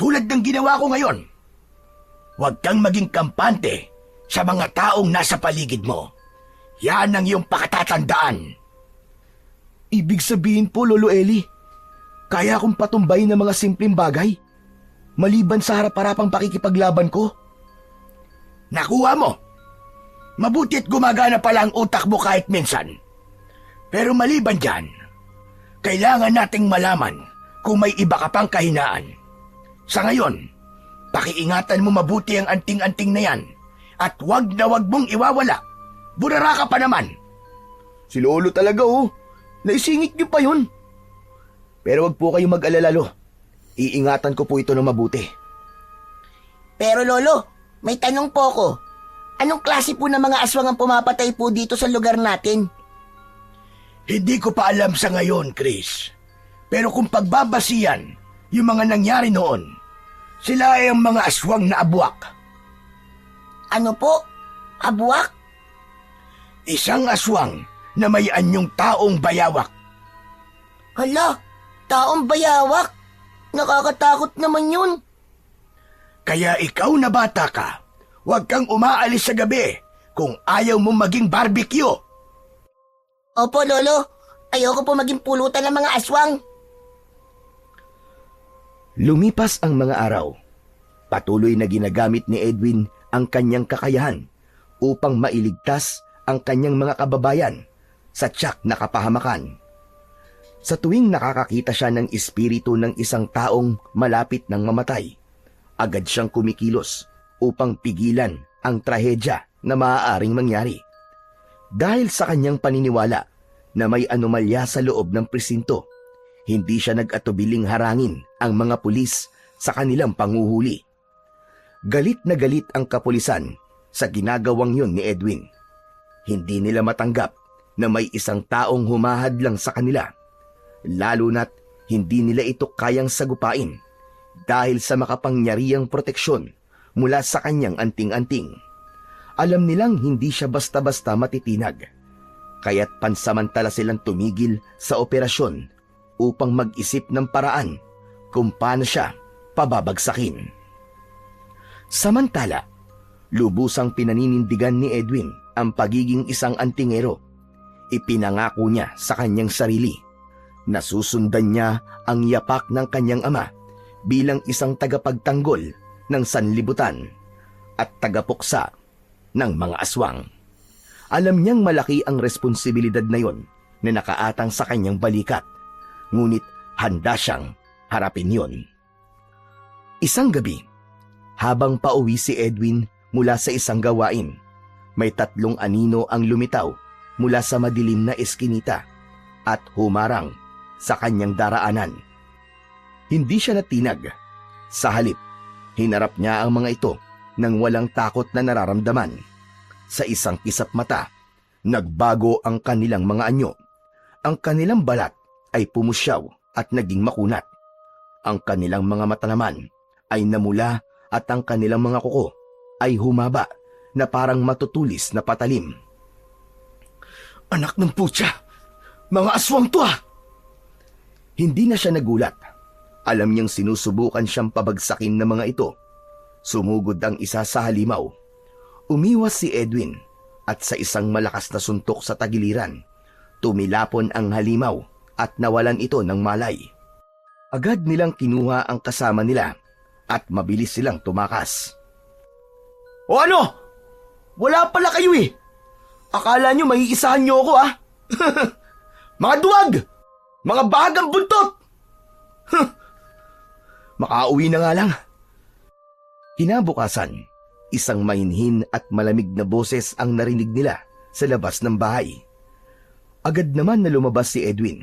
Tulad ng ginawa ko ngayon. Huwag kang maging kampante sa mga taong nasa paligid mo. Yan ang iyong pakatatandaan. Ibig sabihin po, Lolo Eli, kaya akong patumbayin ng mga simpleng bagay, maliban sa harap-harapang pakikipaglaban ko? Nakuha mo. Mabuti't gumagana pala ang utak mo kahit minsan. Pero maliban dyan, kailangan nating malaman kung may iba ka pang kahinaan. Sa ngayon, pakiingatan mo mabuti ang anting-anting na yan at wag na wag mong iwawala. Burara ka pa naman. Si Lolo talaga oh, naisingit niyo pa yun. Pero wag po kayong mag-alala, Lo. Iingatan ko po ito ng mabuti. Pero Lolo, may tanong po ko. Anong klase po ng mga aswang ang pumapatay po dito sa lugar natin? Hindi ko pa alam sa ngayon, Chris. Pero kung pagbabasihan yung mga nangyari noon, sila ay ang mga aswang na abwak. Ano po? Abwak? Isang aswang na may anyong taong bayawak. Hala, taong bayawak. Nakakatakot naman yun. Kaya ikaw na bata ka, huwag kang umaalis sa gabi kung ayaw mong maging barbecue. Opo, Lolo. Ayoko po maging pulutan ng mga aswang. Lumipas ang mga araw. Patuloy na ginagamit ni Edwin ang kanyang kakayahan upang mailigtas ang kanyang mga kababayan sa tiyak na kapahamakan. Sa tuwing nakakakita siya ng espiritu ng isang taong malapit ng mamatay, agad siyang kumikilos upang pigilan ang trahedya na maaaring mangyari. Dahil sa kanyang paniniwala na may anomalya sa loob ng presinto, hindi siya nag-atubiling harangin ang mga pulis sa kanilang panguhuli. Galit na galit ang kapulisan sa ginagawang yun ni Edwin. Hindi nila matanggap na may isang taong humahadlang sa kanila, lalo na't hindi nila ito kayang sagupain dahil sa makapangyarihang proteksyon mula sa kanyang anting-anting. Alam nilang hindi siya basta-basta matitinag, kaya't pansamantala silang tumigil sa operasyon upang mag-isip ng paraan kung paano siya pababagsakin. Samantala, lubusang pinaninindigan ni Edwin ang pagiging isang antingero. Ipinangako niya sa kanyang sarili na susundan niya ang yapak ng kanyang ama bilang isang tagapagtanggol ng sanlibutan at tagapuksa ng mga aswang. Alam niyang malaki ang responsibilidad na yon na nakaatang sa kanyang balikat, ngunit handa siyang harapin yon. Isang gabi, habang pauwi si Edwin mula sa isang gawain, may 3 anino ang lumitaw mula sa madilim na eskinita at humarang sa kanyang daraanan. Hindi siya natinag. Sa halip, hinarap niya ang mga ito nang walang takot na nararamdaman. Sa isang kisap mata, nagbago ang kanilang mga anyo. Ang kanilang balat ay pumusyaw at naging makunat. Ang kanilang mga mata naman ay namula at ang kanilang mga kuko ay humaba na parang matutulis na patalim. Anak ng putya! Mga aswang to ah! Hindi na siya nagulat. Alam niyang sinusubukan siyang pabagsakin ng mga ito. Sumugod ang isa sa halimaw. Umiwas si Edwin at sa isang malakas na suntok sa tagiliran, tumilapon ang halimaw at nawalan ito ng malay. Agad nilang kinuha ang kasama nila at mabilis silang tumakas. O ano? Wala pala kayo eh! Akala nyo maiisahan nyo ako ah! Mga duwag! Mga bahagang buntot! Makauwi na nga lang. Kinabukasan, isang mainhin at malamig na boses ang narinig nila sa labas ng bahay. Agad naman na lumabas si Edwin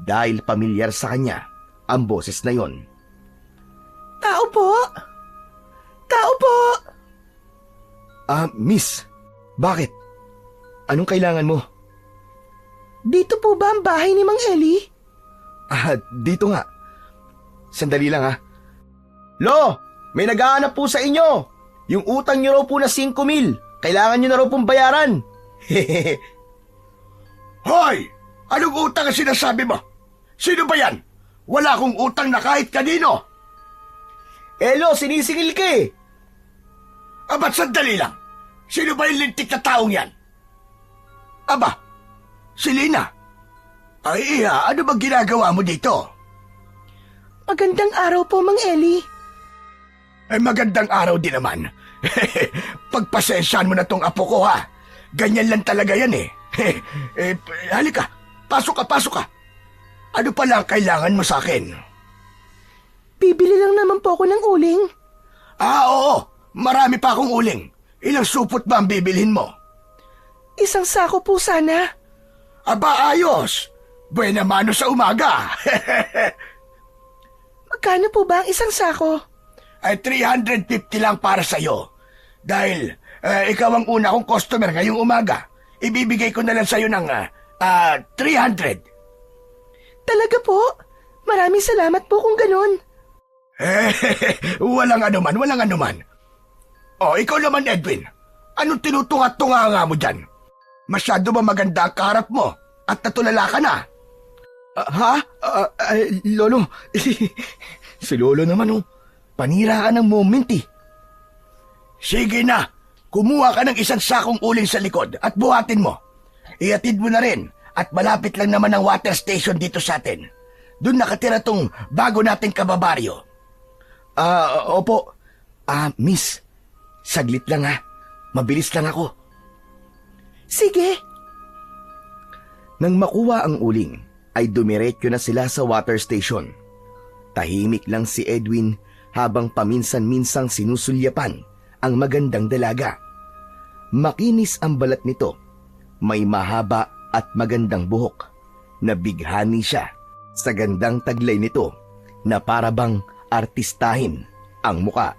dahil pamilyar sa kanya ang boses na yon. Tao po! Tao po! Miss, bakit? Anong kailangan mo? Dito po ba ang bahay ni Mang Eli? Dito nga. Sandali lang ha. Lo, may naghahanap po sa inyo. Yung utang nyo raw po na 5,000. Kailangan nyo na raw pong bayaran. Hoy! Anong utang ang sinasabi mo? Sino ba yan? Wala akong utang na kahit kanino. Lo, sinisingil ka eh. Aba't sandali lang. Sino ba yung lintik na taong yan? Aba, si Lina. Ay iya, ano bang ginagawa mo dito? Magandang araw po, Mang Eli. Ay magandang araw din naman. Pagpasensyahan mo na tong apo ko ha. Ganyan lang talaga yan eh. Halika, pasok ka. Ano pala ang kailangan mo sa akin? Bibili lang naman po ako ng uling. Oo, marami pa akong uling. Ilang supot ba ang bibilhin mo? Isang sako po sana. Aba, ayos. Buena mano sa umaga. Magkano po ba ang isang sako? Ay 350 lang para sa'yo. Dahil ikaw ang una kong customer ngayong umaga. Ibibigay ko na lang sa'yo ng 300. Talaga po? Maraming salamat po kung ganun. Walang anuman. O, ikaw naman, Edwin. Anong tinutunga-tunga mo dyan? Masyado ba maganda ang kaharap mo at natulala ka na? Lolo. Si Lolo naman panira ka ng moment eh. Sige na, kumuha ka ng isang sakong uling sa likod at buhatin mo. Iatid mo na rin at malapit lang naman ang water station dito sa atin. Doon nakatira tong bago nating kababaryo. Opo. Miss, saglit lang ha. Mabilis lang ako. Sige. Nang makuha ang uling, ay dumiretso na sila sa water station. Tahimik lang si Edwin habang paminsan-minsang sinusulyapan ang magandang dalaga. Makinis ang balat nito. May mahaba at magandang buhok. Nabighani siya sa gandang taglay nito na parabang artistahin ang muka.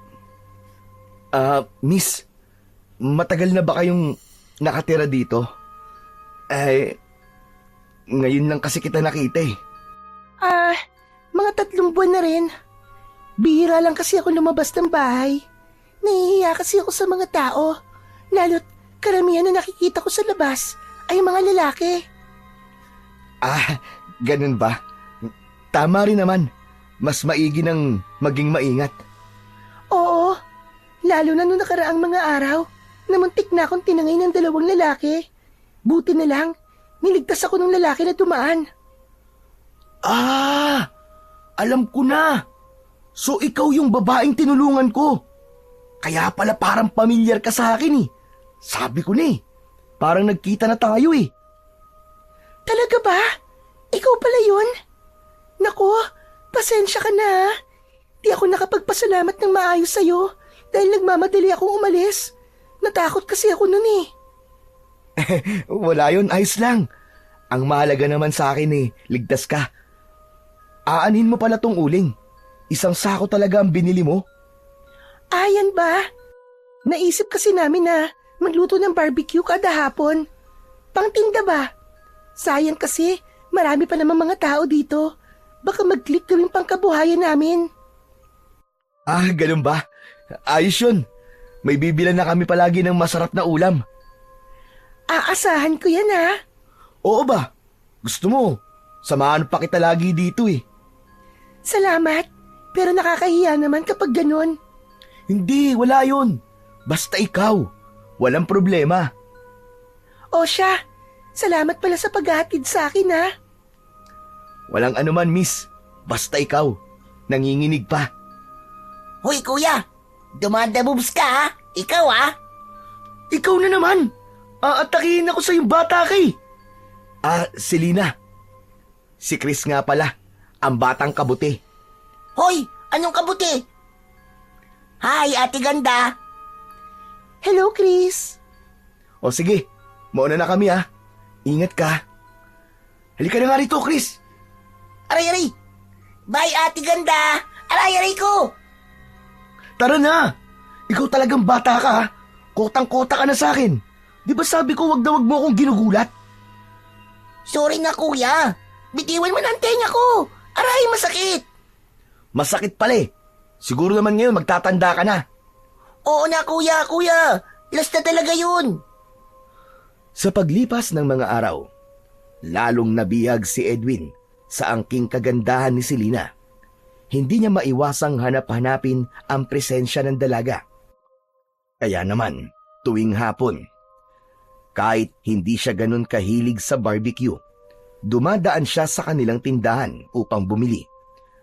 Miss, matagal na ba kayong nakatira dito? Ngayon lang kasi kita nakita eh. Mga 3 buwan na rin. Bihira lang kasi ako lumabas ng bahay. Nahihiya kasi ako sa mga tao. Lalo't karamihan na nakikita ko sa labas ay mga lalaki. Ganun ba? Tama rin naman. Mas maigi ng maging maingat. Oo, lalo na noong nakaraang mga araw na muntik na akong tinangay ng 2 lalaki. Buti na lang, niligtas ako ng lalaki na dumaan. Alam ko na. So ikaw yung babaeng tinulungan ko. Kaya pala parang pamilyar ka sa akin eh. Sabi ko na eh. Parang nagkita na tayo eh. Talaga ba? Ikaw pala yun? Naku, pasensya ka na. Di ako nakapagpasalamat ng maayos sa'yo dahil nagmamadali akong umalis. Natakot kasi ako nun eh. Wala yun, ayos lang. Ang mahalaga naman sa akin eh, ligtas ka. Aanin mo pala tong uling. Isang sako talaga ang binili mo. Yan ba? Naisip kasi namin na magluto ng barbecue kada hapon. Pangtinda ba? Sayang kasi, marami pa naman mga tao dito. Baka mag-click gawing pangkabuhayan namin. Ganun ba? Ayos yun. May bibilan na kami palagi ng masarap na ulam. Aasahan ko yan ha. Oo ba? Gusto mo? Samahan pa kita lagi dito eh. Salamat, pero nakakahiya naman kapag ganun. Hindi, wala yun. Basta ikaw. Walang problema. O siya, salamat pala sa paghahatid sa akin ha. Walang anuman, miss. Basta ikaw. Nanginginig pa. Hoy kuya, dumadabubs ka ha? Ikaw ha? Ikaw na naman. Aatakihin ako sa yung bata kay. Selena. Si Chris nga pala. Ang batang kabuti. Hoy, anong kabuti? Hi, ate ganda. Hello, Chris. O sige, mauna na kami ha. Ingat ka. Halika na nga rito, Chris. Aray. Bye, ate ganda. Aray ko. Tara na. Ikaw talagang bata ka ha. Kotang-kota ka na sa akin. Di ba sabi ko wag na wag mo akong ginugulat? Sorry na kuya. Bitiwan mo na ang tenga ko. Aray, masakit. Masakit pala eh. Siguro naman ngayon magtatanda ka na. Oo na kuya. Last na talaga yun. Sa paglipas ng mga araw, lalong nabihag si Edwin sa angking kagandahan ni Selena. Hindi niya maiwasang hanap-hanapin ang presensya ng dalaga. Kaya naman, tuwing hapon, kahit hindi siya ganun kahilig sa barbecue, dumadaan siya sa kanilang tindahan upang bumili.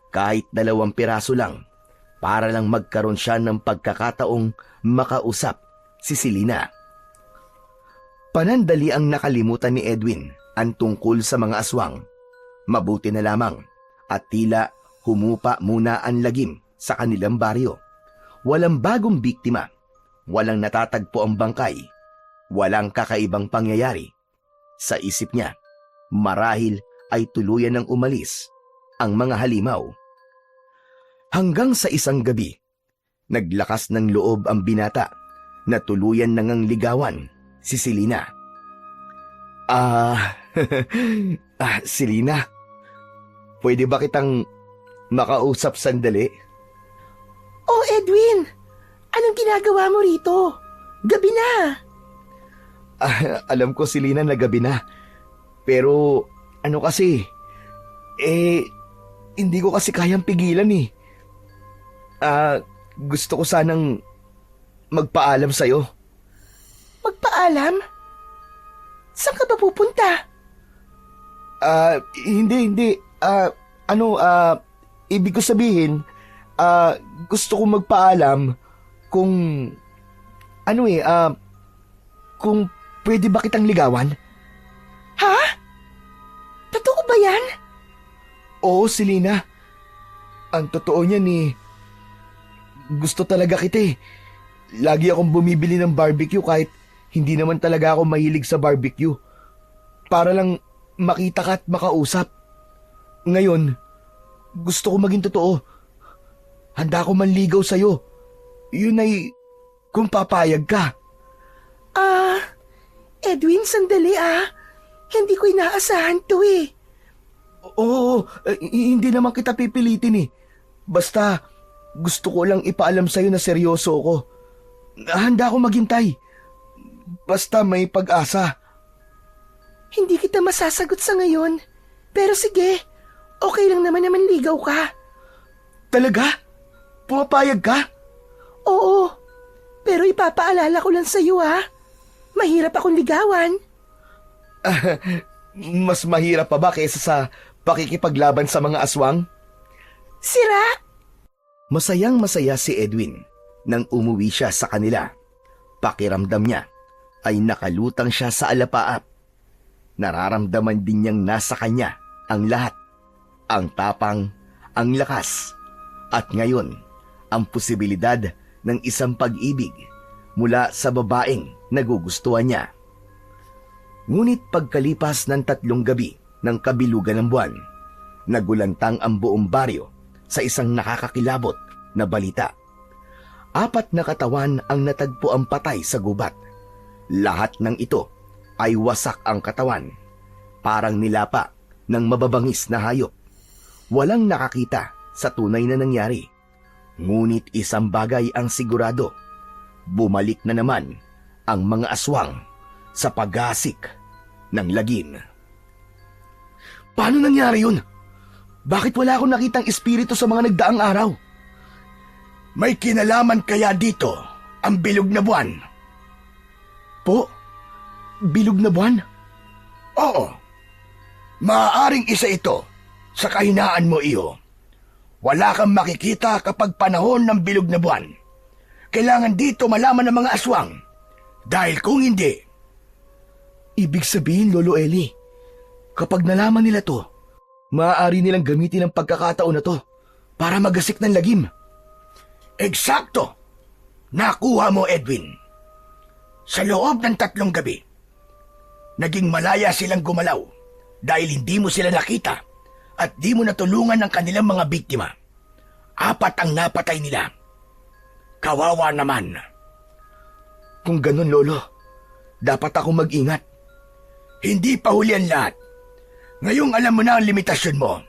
Kahit 2 piraso lang, para lang magkaroon siya ng pagkakataong makausap si Selena. Panandali ang nakalimutan ni Edwin ang tungkol sa mga aswang. Mabuti na lamang at tila humupa muna ang lagim sa kanilang baryo. Walang bagong biktima, walang natatagpo ang bangkay, walang kakaibang pangyayari. Sa isip niya, marahil ay tuluyan ng umalis ang mga halimaw. Hanggang sa isang gabi, naglakas ng loob ang binata na tuluyan nang ligawan si Selena. Selena, pwede ba kitang makausap sandali? Oh, Edwin! Anong ginagawa mo rito? Gabi na! Alam ko, Selena, na gabi na. Pero, ano kasi, hindi ko kasi kayang pigilan eh. Gusto ko sanang magpaalam sa'yo. Magpaalam? Saan ka ba pupunta? Hindi. Ibig ko sabihin, Gusto kong magpaalam kung... kung pwede ba kitang ligawan? Ha? Totoo ba yan? Oo, Selena. Ang totoo niyan gusto talaga kita eh. Lagi akong bumibili ng barbecue kahit hindi naman talaga ako mahilig sa barbecue. Para lang makita ka at makausap. Ngayon, gusto ko maging totoo. Handa ako manligaw sa'yo. Yun ay kung papayag ka. Edwin, sandali Hindi ko inaasahan to eh. Oo, hindi naman kita pipilitin eh. Basta, gusto ko lang ipaalam sa'yo na seryoso ako. Handa ako maghintay. Basta may pag-asa. Hindi kita masasagot sa ngayon. Pero sige, okay lang naman ligaw ka. Talaga? Pumapayag ka? Oo, pero ipapaalala ko lang sa'yo Mahirap akong ligawan. Mas mahirap pa ba kaysa sa pakikipaglaban sa mga aswang? Sira! Masayang masaya si Edwin nang umuwi siya sa kanila. Pakiramdam niya ay nakalutang siya sa alapaap. Nararamdaman din niyang nasa kanya ang lahat. Ang tapang, ang lakas, at ngayon ang posibilidad ng isang pag-ibig mula sa babaeng nagugustuhan niya. Ngunit pagkalipas ng 3 gabi ng kabilugan ng buwan, nagulantang ang buong baryo sa isang nakakakilabot na balita. 4 na katawan ang natagpuang patay sa gubat. Lahat ng ito ay wasak ang katawan, parang nilapa ng mababangis na hayop. Walang nakakita sa tunay na nangyari. Ngunit isang bagay ang sigurado. Bumalik na naman ang mga aswang sa pag-asik ng lagim. Paano nangyari yun? Bakit wala akong nakitang espiritu sa mga nagdaang araw? May kinalaman kaya dito ang bilog na buwan? Po? Bilog na buwan? Oo. Maaaring isa ito sa kahinaan mo, iyo. Wala kang makikita kapag panahon ng bilog na buwan. Kailangan dito malaman ng mga aswang. Dahil kung hindi... Ibig sabihin, Lolo Eli, kapag nalaman nila to, maaari nilang gamitin ang pagkakataon na to para magasik ng lagim. Eksakto! Nakuha mo, Edwin. Sa loob ng 3 gabi, naging malaya silang gumalaw dahil hindi mo sila nakita at di mo natulungan ang kanilang mga biktima. 4 ang napatay nila. Kawawa naman. Kung ganun, Lolo, dapat ako mag-ingat. Hindi pa huli ang lahat. Ngayong alam mo na ang limitasyon mo,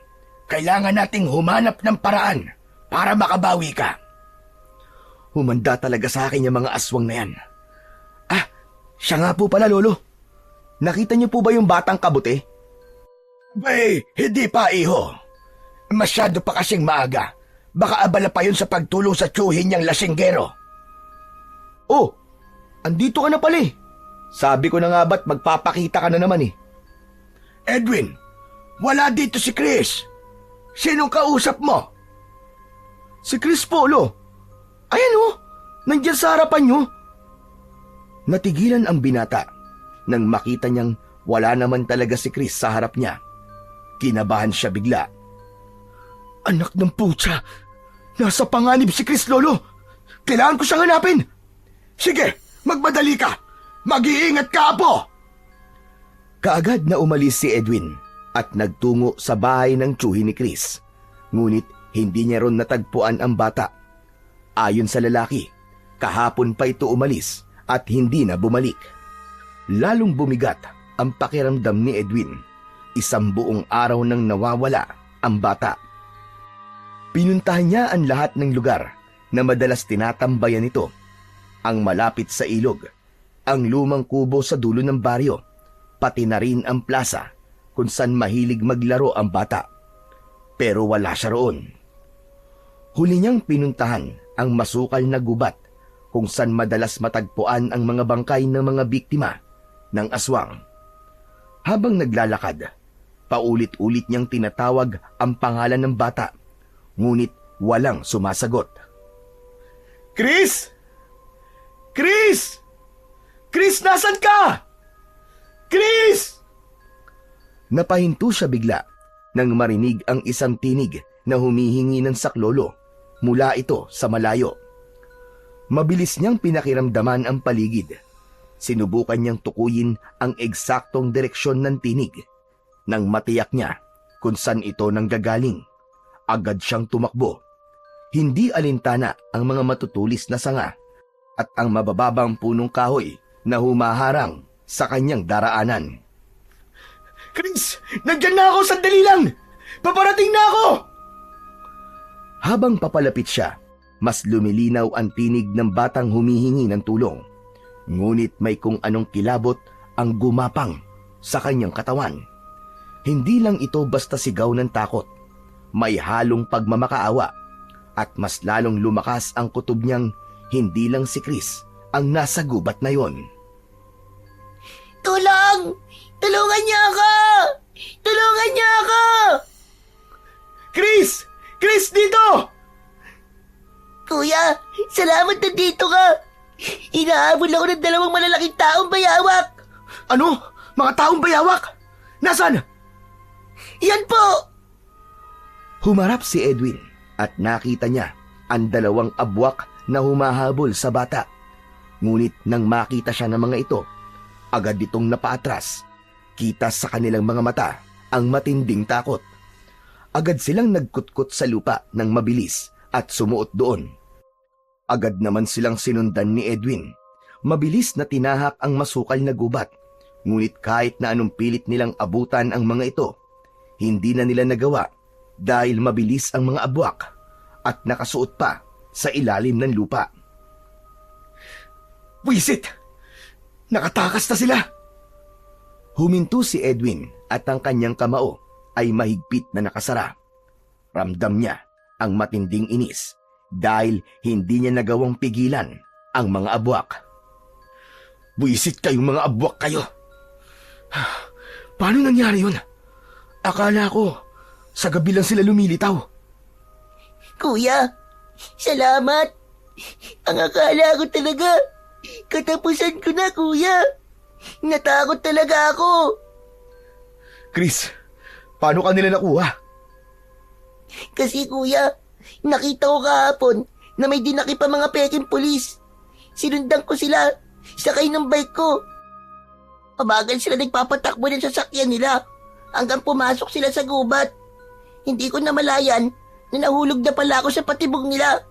kailangan nating humanap ng paraan para makabawi ka. Humanda talaga sa akin yung mga aswang na yan. Siya nga po pala, Lolo. Nakita niyo po ba yung batang kabuti? Hindi pa, iho. Masyado pa kasing maaga. Baka abala pa yun sa pagtulong sa tsuhin niyang lasinggero. Oh, andito ka na pala eh. Sabi ko na nga ba't magpapakita ka na naman eh. Edwin, wala dito si Chris. Sinong kausap mo? Si Chris Polo. Ayan oh, nandiyan sa harapan niyo. Natigilan ang binata nang makita niyang wala naman talaga si Chris sa harap niya. Kinabahan siya bigla. Anak ng putya! Nasa panganib si Chris, Lolo! Kailangan ko siyang hanapin! Sige, magmadali ka! Mag-iingat ka, Apo! Kaagad na umalis si Edwin at nagtungo sa bahay ng tiyuhin ni Chris. Ngunit hindi niya ron natagpuan ang bata. Ayon sa lalaki, kahapon pa ito umalis at hindi na bumalik. Lalong bumigat ang pakiramdam ni Edwin. 1 buong araw nang nawawala ang bata. Pinuntahan niya ang lahat ng lugar na madalas tinatambayan nito. Ang malapit sa ilog, ang lumang kubo sa dulo ng baryo, pati na rin ang plaza kung saan mahilig maglaro ang bata. Pero wala siya roon. Huli niyang pinuntahan ang masukal na gubat kung saan madalas matagpuan ang mga bangkay ng mga biktima ng aswang. Habang naglalakad, paulit-ulit niyang tinatawag ang pangalan ng bata, ngunit Walang sumasagot. Chris! Chris! Chris, nasan ka? Chris! Napahinto siya bigla nang marinig ang isang tinig na humihingi ng saklolo mula ito sa malayo. Mabilis niyang pinakiramdaman ang paligid. Sinubukan niyang tukuyin ang eksaktong direksyon ng tinig. Nang matiyak niya kung saan ito nanggagaling, agad siyang tumakbo. Hindi alintana ang mga matutulis na sanga at ang mabababang punong kahoy na humaharang sa kanyang daraanan. Chris, nandyan na ako, sandali lang! Paparating na ako! Habang papalapit siya, mas lumilinaw ang tinig ng batang humihingi ng tulong. Ngunit may kung anong kilabot ang gumapang sa kanyang katawan. Hindi lang ito basta sigaw ng takot. May halong pagmamakaawa at mas lalong lumakas ang kutob niyang hindi lang si Chris ang nasa gubat na yon. Tulong! Tulungan niyo ako! Tulungan niyo ako! Chris! Chris, dito! Kuya, salamat na dito ka. Inahabol ako ng 2 malalaking taong bayawak. Ano? Mga taong bayawak? Nasaan? Yan po! Humarap si Edwin at nakita niya ang 2 abwak na humahabol sa bata. Ngunit nang makita siya ng mga ito, agad itong napaatras. Kita sa kanilang mga mata ang matinding takot. Agad silang nagkutkot sa lupa ng mabilis at sumuot doon. Agad naman silang sinundan ni Edwin. Mabilis na tinahak ang masukal na gubat. Ngunit kahit na anong pilit nilang abutan ang mga ito, hindi na nila nagawa dahil mabilis ang mga abwak at nakasuot pa sa ilalim ng lupa. Wisit! Nakatakas na sila! Huminto si Edwin at ang kanyang kamao ay mahigpit na nakasara. Ramdam niya ang matinding inis dahil hindi niya nagawang pigilan ang mga abwak. Wisit kayong mga abwak kayo! Paano nangyari yun? Akala ko, sa gabi lang sila lumilitaw. Kuya, salamat. Ang akala ko talaga, katapusan ko na, kuya. Natakot talaga ako. Chris, paano ka nila nakuha? Kasi kuya, nakita ko kahapon na may dinaki pa mga peking pulis. Sinundan ko sila, sakay ng bike ko. Mabagal sila nagpapatakbo ng sasakyan nila hanggang pumasok sila sa gubat. Hindi ko namalayan na nahulog na pala ako sa patibog nila.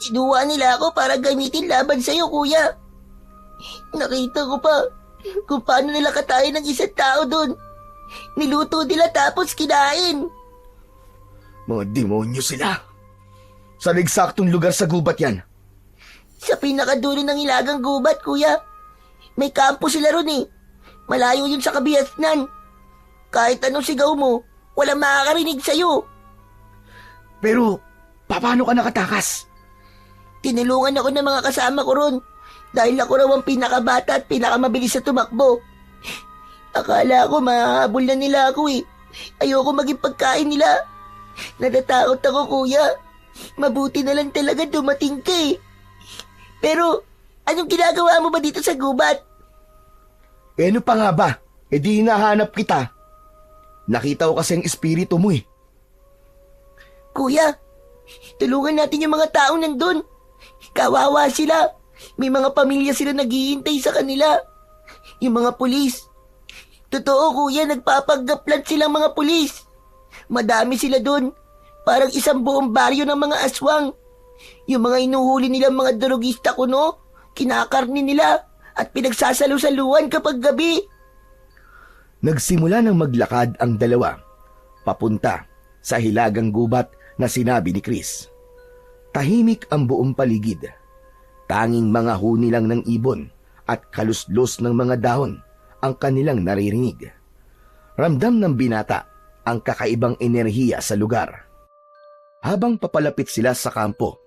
Inuwa nila ako para gamitin laban sa'yo, kuya. Nakita ko pa kung paano nila katayin ng isang tao doon. Niluto nila tapos kinain. Mga demonyo sila. Saan eksaktong lugar sa gubat yan? Sa pinakadulo ng ilagang gubat, kuya. May kampo sila ron eh. Malayo yun sa kabihasnan. Kahit anong sigaw mo, walang makakarinig sa'yo. Pero, paano ka nakatakas? Tinulungan ako ng mga kasama ko ron dahil ako raw ang pinakabata at pinakamabilis sa tumakbo. Akala ko mahahabol na nila ako eh. Ayoko maging pagkain nila. Natatakot ako, kuya. Mabuti na lang talaga dumating ka eh. Pero, anong ginagawa mo ba dito sa gubat? Ano pa nga ba? E di hinahanap kita. Nakita ko kasi ang espiritu mo eh. Kuya, tulungan natin yung mga taong nandun. Kawawa sila. May mga pamilya sila naghihintay sa kanila. Yung mga pulis. Totoo, kuya, nagpapaggaplan silang mga pulis. Madami sila dun. Parang isang buong baryo ng mga aswang. Yung mga inuhuli nilang mga drogista kuno, kinakarni nila at pinagsasalu-saluan kapag gabi. Nagsimula ng maglakad ang 2, papunta sa hilagang gubat na sinabi ni Chris. Tahimik ang buong paligid. Tanging mga huni lang ng ibon at kaluslos ng mga dahon ang kanilang naririnig. Ramdam ng binata ang kakaibang enerhiya sa lugar. Habang papalapit sila sa kampo,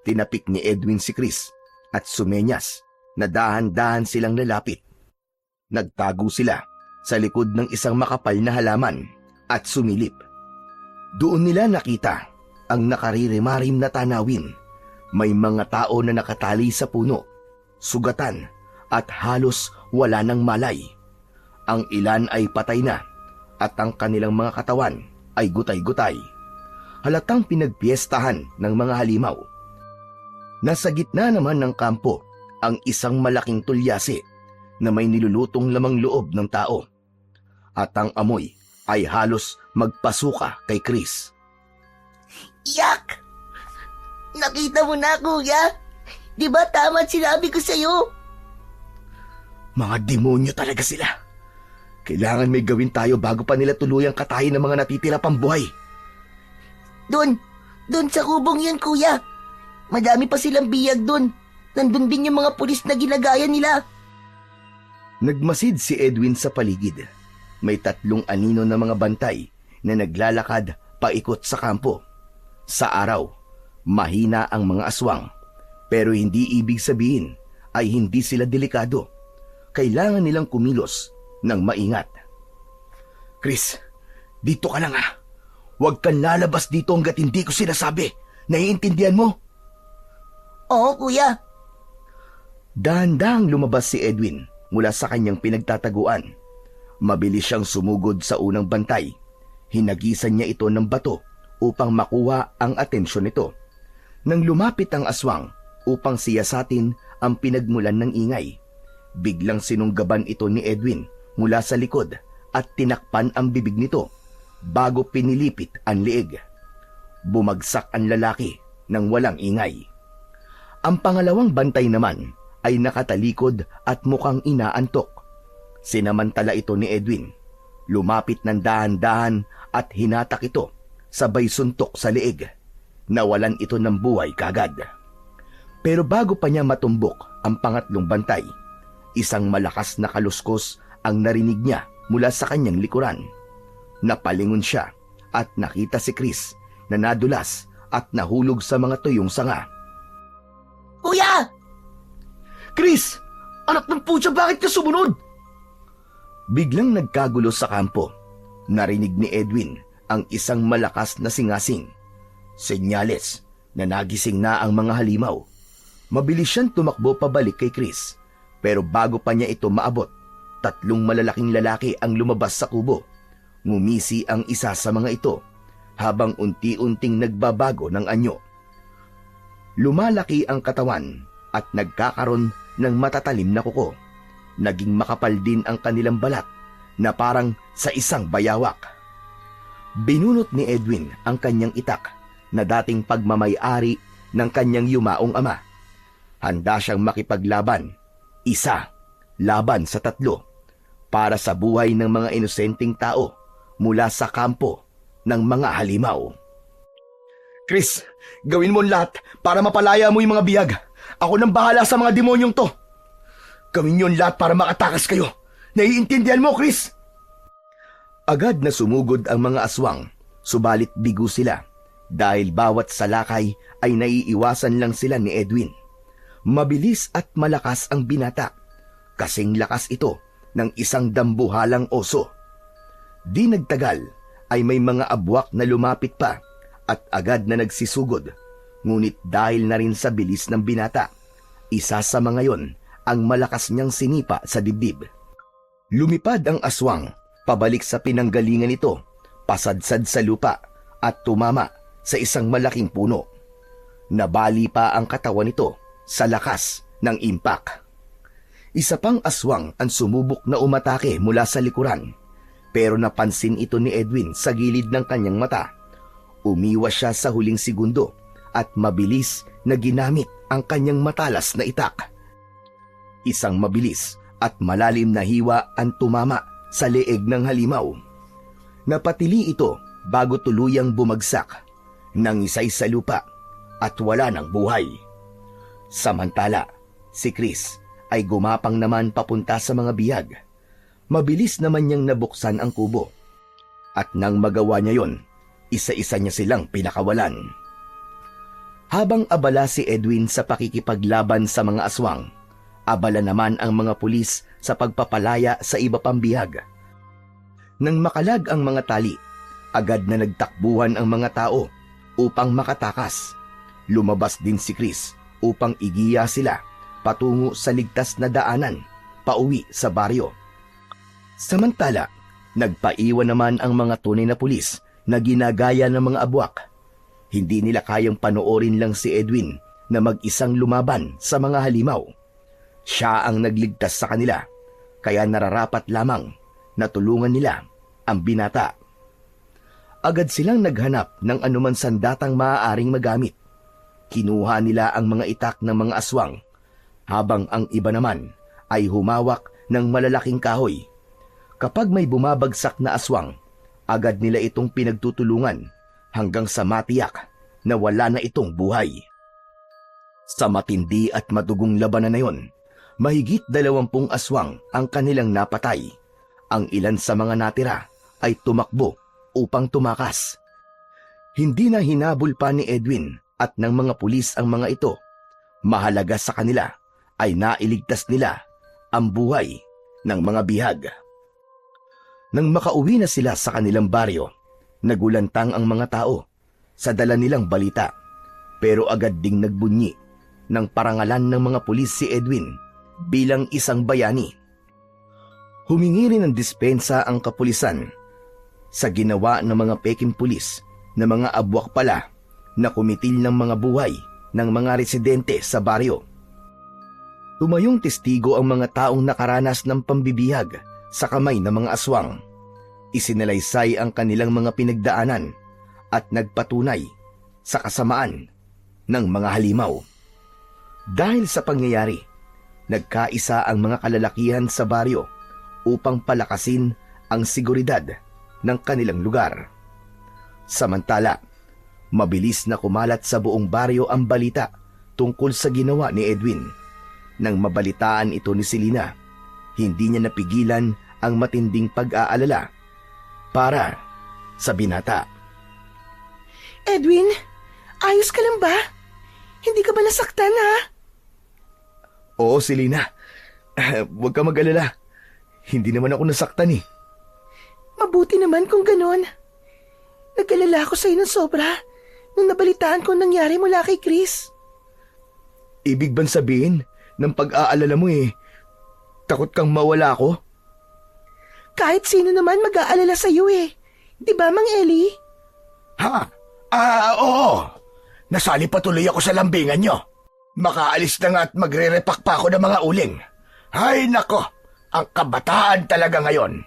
tinapik ni Edwin si Chris at sumenyas na dahan-dahan silang lalapit. Nagtago sila sa likod ng isang makapal na halaman at sumilip. Doon nila nakita ang nakaririmarim na tanawin. May mga tao na nakatali sa puno, sugatan at halos wala ng malay. Ang ilan ay patay na at ang kanilang mga katawan ay gutay-gutay. Halatang pinagpiestahan ng mga halimaw. Nasa gitna naman ng kampo ang isang malaking tulyasi na may nilulutong lamang loob ng tao. At ang amoy ay halos magpasuka kay Chris. Yak! Nakita mo na, kuya? Di ba tama at sinabi ko sa'yo? Mga demonyo talaga sila. Kailangan may gawin tayo bago pa nila tuluyang katayin ng mga natitira pang buhay. Doon sa kubong yun, kuya. Madami pa silang biyag doon. Nandun din yung mga pulis na ginagaya nila. Nagmasid si Edwin sa paligid. May 3 anino na mga bantay na naglalakad paikot sa kampo. Sa araw, mahina ang mga aswang, pero hindi ibig sabihin ay hindi sila delikado. Kailangan nilang kumilos ng maingat. Chris, dito ka lang ha. Huwag kang lalabas dito hanggat hindi ko sinasabi. Naiintindihan mo? Oo, kuya. Dahan-dahang lumabas si Edwin mula sa kanyang pinagtataguan. Mabilis siyang sumugod sa unang bantay. Hinagisan niya ito ng bato upang makuha ang atensyon nito. Nang lumapit ang aswang upang siyasatin ang pinagmulan ng ingay, biglang sinunggaban ito ni Edwin mula sa likod at tinakpan ang bibig nito bago pinilipit ang liig. Bumagsak ang lalaki nang walang ingay. Ang pangalawang bantay naman ay nakatalikod at mukhang inaantok. Sinamantala ito ni Edwin. Lumapit ng dahan-dahan at hinatak ito, sabay suntok sa liig. Nawalan ito ng buhay kagad. Pero bago pa niya matumbok ang pangatlong bantay, isang malakas na kaluskos ang narinig niya mula sa kanyang likuran. Napalingon siya at nakita si Chris na nadulas at nahulog sa mga tuyong sanga. Kuya! Chris! Anak ng putya, bakit ka sumunod? Biglang nagkagulo sa kampo. Narinig ni Edwin ang isang malakas na singasing. Senyales na nagising na ang mga halimaw. Mabilis siyang tumakbo pabalik kay Chris. Pero bago pa niya ito maabot, 3 malalaking lalaki ang lumabas sa kubo. Ngumisi ang isa sa mga ito habang unti-unting nagbabago ng anyo. Lumalaki ang katawan at nagkakaroon ng matatalim na kuko. Naging makapal din ang kanilang balat na parang sa isang bayawak. Binunot ni Edwin ang kanyang itak na dating pagmamay-ari ng kanyang yumaong ama. Handa siyang makipaglaban, 1 laban sa 3, para sa buhay ng mga inosenteng tao mula sa kampo ng mga halimaw. Chris, gawin mo lahat para mapalaya mo yung mga biyag. Ako nang bahala sa mga demonyong to. Gawin yun lahat para makatakas kayo. Naiintindihan mo, Chris? Agad na sumugod ang mga aswang, subalit bigo sila dahil bawat salakay ay naiiwasan lang sila ni Edwin. Mabilis at malakas ang binata, kasing lakas ito ng isang dambuhalang oso. Di nagtagal ay may mga abwak na lumapit pa at agad na nagsisugod, ngunit dahil na rin sa bilis ng binata, isa sa mga yon ang malakas niyang sinipa sa dibdib. Lumipad ang aswang pabalik sa pinanggalingan nito, pasadsad sa lupa at tumama sa isang malaking puno. Nabali pa ang katawan nito sa lakas ng impact. Isa pang aswang ang sumubok na umatake mula sa likuran, pero napansin ito ni Edwin sa gilid ng kanyang mata. Umiwas siya sa huling segundo at mabilis na ginamit ang kanyang matalas na itak. Isang mabilis at malalim na hiwa ang tumama sa leeg ng halimaw. Napatili ito bago tuluyang bumagsak, nangisay sa lupa at wala ng buhay. Samantala, si Chris ay gumapang naman papunta sa mga biyag. Mabilis naman niyang nabuksan ang kubo. At nang magawa niya yon, isa-isa niya silang pinakawalan. Habang abala si Edwin sa pakikipaglaban sa mga aswang, abala naman ang mga pulis sa pagpapalaya sa iba pang bihag. Nang makalag ang mga tali, agad na nagtakbuhan ang mga tao upang makatakas. Lumabas din si Chris upang igiya sila patungo sa ligtas na daanan pauwi sa baryo. Samantala, nagpaiwan naman ang mga tunay na pulis na ginagaya ng mga abwak. Hindi nila kayang panoorin lang si Edwin na mag-isang lumaban sa mga halimaw. Siya ang nagligtas sa kanila, kaya nararapat lamang na tulungan nila ang binata. Agad silang naghanap ng anuman sandatang maaaring magamit. Kinuha nila ang mga itak ng mga aswang, habang ang iba naman ay humawak ng malalaking kahoy. Kapag may bumabagsak na aswang, agad nila itong pinagtutulungan hanggang sa matiyak na wala na itong buhay. Sa matindi at madugong labanan na yon, mahigit 20 aswang ang kanilang napatay. Ang ilan sa mga natira ay tumakbo upang tumakas. Hindi na hinabol pa ni Edwin at ng mga pulis ang mga ito. Mahalaga sa kanila ay nailigtas nila ang buhay ng mga bihag. Nang makauwi na sila sa kanilang baryo, nagulantang ang mga tao sa dala nilang balita, pero agad ding nagbunyi ng parangalan ng mga pulis si Edwin bilang isang bayani. Humingi rin ng dispensa ang kapulisan sa ginawa ng mga peking pulis na mga abwak pala na kumitil ng mga buhay ng mga residente sa baryo. Tumayong testigo ang mga taong nakaranas ng pambibihag sa kamay ng mga aswang. Isinalaysay ang kanilang mga pinagdaanan at nagpatunay sa kasamaan ng mga halimaw. Dahil sa pangyayari, nagkaisa ang mga kalalakihan sa baryo upang palakasin ang seguridad ng kanilang lugar. Samantala, mabilis na kumalat sa buong baryo ang balita tungkol sa ginawa ni Edwin. Nang mabalitaan ito ni Selena, hindi niya napigilan ang matinding pag-aalala para sa binata. Edwin, ayos ka lang ba? Hindi ka ba nasaktan, ha? Oo, Selena. Huwag ka mag-alala. Hindi naman ako nasaktan eh. Mabuti naman kung ganon. Nag-alala ako sa'yo ng sobra nung nabalitaan ko nangyari mula kay Chris. Ibig bang sabihin ng pag-aalala mo takot kang mawala ako? Kahit sino naman mag-aalala sa'yo eh. Di ba, Mang Eli? Ha? Oo. Nasali pa tuloy ako sa lambingan nyo. Makaalis na nga at magre-repack pa ako ng mga uling. Ay nako, ang kabataan talaga ngayon.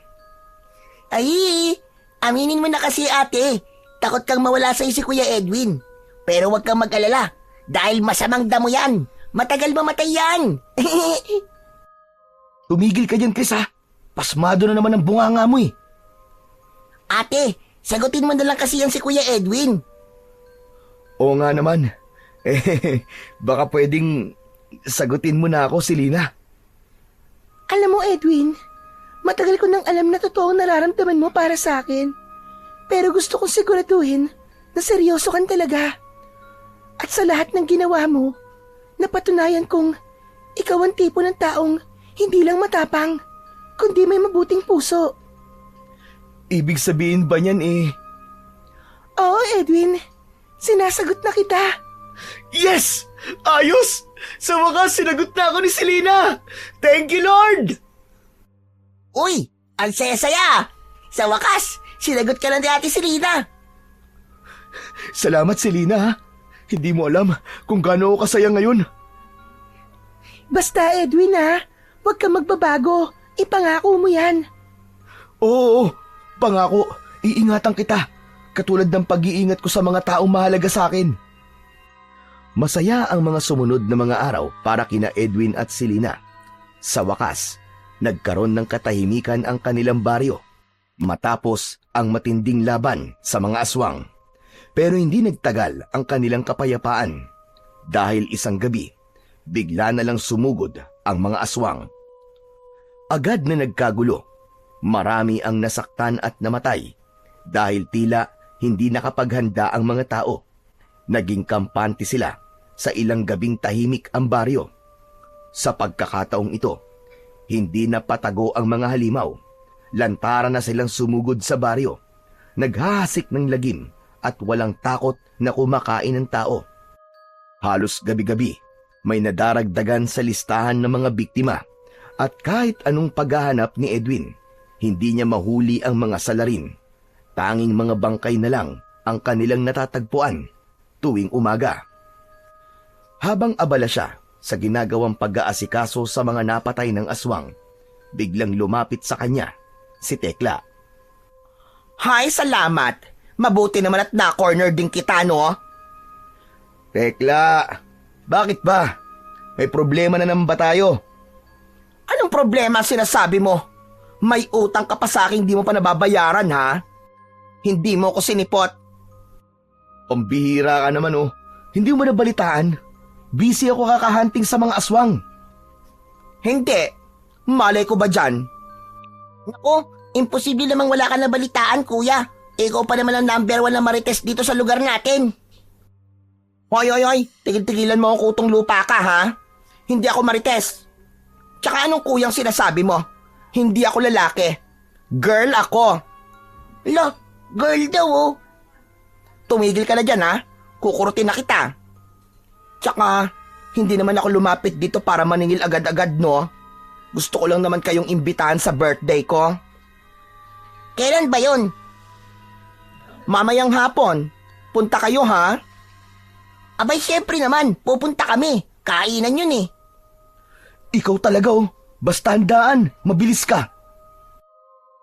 Ay, aminin mo na kasi ate, takot kang mawala sa'yo si Kuya Edwin. Pero huwag kang mag-alala, dahil masamang damo yan. Matagal mamatay yan. Tumigil ka dyan, Chris ha. Pasmado na naman ang bunganga mo eh. Ate, sagutin mo na lang kasi yan si Kuya Edwin. Oo nga naman. Baka pwedeng sagutin mo na ako, Selena. Alam mo, Edwin, matagal ko nang alam na totoong nararamdaman mo para sa akin. Pero gusto kong siguraduhin na seryoso kan talaga. At sa lahat ng ginawa mo, napatunayan kong ikaw ang tipo ng taong hindi lang matapang, kundi may mabuting puso. Ibig sabihin ba niyan Oo, Edwin. Sinasagot na kita. Yes! Ayos! Sa wakas, sinagot na ako ni Selena! Thank you, Lord! Uy, ang saya-saya. Sa wakas, sinagot ka lang ni Ate Selena. Salamat, Selena ha. Hindi mo alam kung gaano ako kasaya ngayon. Basta, Edwin, ha? Huwag kang magbabago. Ipangako mo yan. Oo, pangako. Iingatan kita. Katulad ng pag-iingat ko sa mga taong mahalaga sa akin. Masaya ang mga sumunod na mga araw para kina Edwin at Selena. Sa wakas, nagkaroon ng katahimikan ang kanilang baryo matapos ang matinding laban sa mga aswang. Pero hindi nagtagal ang kanilang kapayapaan dahil isang gabi, bigla na lang sumugod ang mga aswang. Agad na nagkagulo, marami ang nasaktan at namatay dahil tila hindi nakapaghanda ang mga tao. Naging kampante sila sa ilang gabing tahimik ang baryo. Sa pagkakataong ito, hindi na patago ang mga halimaw. Lantaran na silang sumugod sa baryo. Naghahasik ng lagim at walang takot na kumakain ng tao. Halos gabi-gabi, may nadaragdagan sa listahan ng mga biktima at kahit anong paghahanap ni Edwin, hindi niya mahuli ang mga salarin. Tanging mga bangkay na lang ang kanilang natatagpuan tuwing umaga. Habang abala siya sa ginagawang pag-aasikaso sa mga napatay ng aswang, biglang lumapit sa kanya si Tekla. Hay, salamat. Mabuti naman at na-corner din kita, no? Tekla, bakit ba? May problema na naman ba tayo? Anong problema ang sinasabi mo? May utang ka pa sa akin di mo pa nababayaran, ha? Hindi mo ko sinipot. Pambihira ka naman oh. Hindi mo nabalitaan? Busy ako kakahunting sa mga aswang. Hindi. Malay ko ba dyan? Naku, imposible namang wala ka nabalitaan, kuya. Ikaw pa naman ang number 1 na marites dito sa lugar natin. Hoy, tigil-tigilan mo ang kutong lupa ka, ha? Hindi ako marites. Tsaka anong kuyang sinasabi mo? Hindi ako lalaki. Girl ako. Lo, girl daw oh. Tumigil ka na dyan, ha? Kukurutin na kita. Tsaka, hindi naman ako lumapit dito para maningil agad-agad, no? Gusto ko lang naman kayong imbitahan sa birthday ko. Kailan ba yun? Mamayang hapon. Punta kayo, ha? Abay, syempre naman. Pupunta kami. Kainan yun eh. Ikaw talaga oh. Basta handaan. Mabilis ka.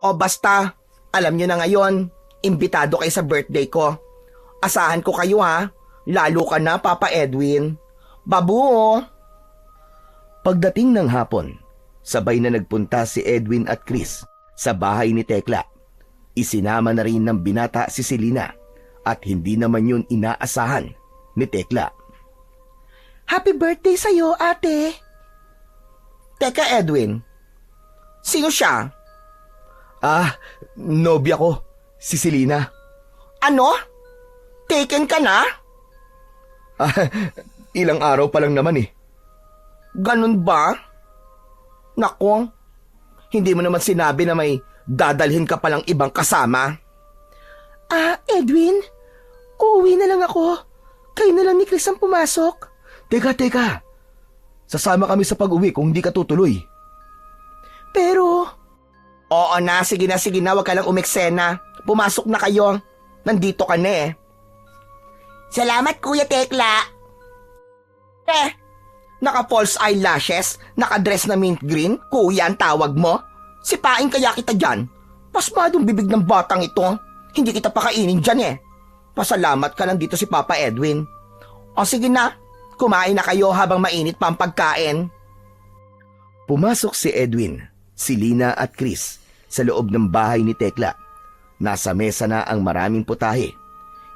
O basta, alam nyo na ngayon, imbitado kayo sa birthday ko. Asahan ko kayo, ha? Lalo ka na, Papa Edwin. Babu! Pagdating ng hapon, sabay na nagpunta si Edwin at Chris sa bahay ni Tekla. Isinama na rin ng binata si Selena at hindi naman yun inaasahan ni Tekla. Happy birthday sa'yo, ate. Teka, Edwin. Sino siya? Nobya ko, si Selena. Ano? Taken ka na? Ilang araw pa lang naman eh. Ganun ba? Naku, hindi mo naman sinabi na may dadalhin ka palang ibang kasama. Edwin, uuwi na lang ako. Kayo na lang ni Chris ang pumasok. Teka. Sasama kami sa pag-uwi kung hindi ka tutuloy. Pero, Oo na, sige na, wag ka lang umeksena. Pumasok na kayo. Nandito ka na eh. Salamat, Kuya Tekla. Naka-false eyelashes, naka-dress na mint green, kuya ang tawag mo? Sipain kaya kita dyan. Pasmadong bibig ng batang ito. Hindi kita pakainin dyan eh. Pasalamat ka lang dito si Papa Edwin. O sige na, kumain na kayo habang mainit pa ang pagkain. Pumasok si Edwin, si Lina at Chris sa loob ng bahay ni Tekla. Nasa mesa na ang maraming putahe,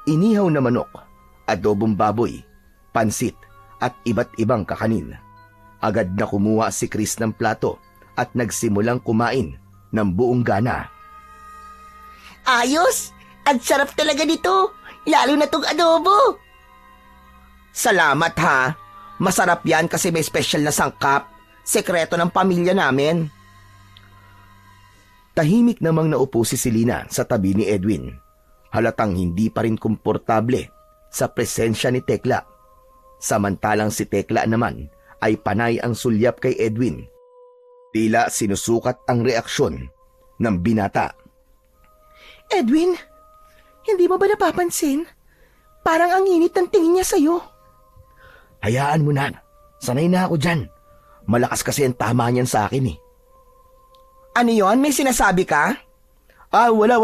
inihaw na manok, adobong baboy, pansit at iba't ibang kakanin. Agad na kumuha si Chris ng plato at nagsimulang kumain ng buong gana. Ayos! Ang sarap talaga nito, lalo na tong adobo. Salamat ha. Masarap yan kasi may special na sangkap. Sekreto ng pamilya namin. Tahimik namang naupo si Selena sa tabi ni Edwin. Halatang hindi pa rin komportable sa presensya ni Tekla. Samantalang si Tekla naman ay panay ang sulyap kay Edwin. Tila sinusukat ang reaksyon ng binata. Edwin, hindi mo ba napapansin? Parang ang init ng tingin niya sa'yo. Hayaan mo na. Sanay na ako dyan. Malakas kasi ang tama niyan sa akin eh. Ano yon? May sinasabi ka? Wala.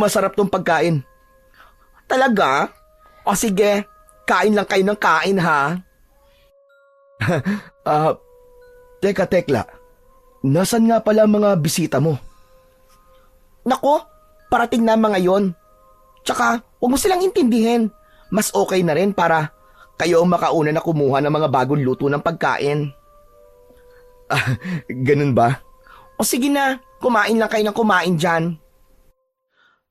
Masarap tong pagkain. Talaga? O sige, kain lang kayo ng kain ha. Teka Tekla. Nasaan nga pala ang mga bisita mo? Nako, parating na mga yon. Tsaka, huwag mo silang intindihin. Mas okay na rin para kayo ang makauna na kumuha ng mga bagong luto ng pagkain. Ganun ba? O sige na, kumain lang kayo ng kumain dyan.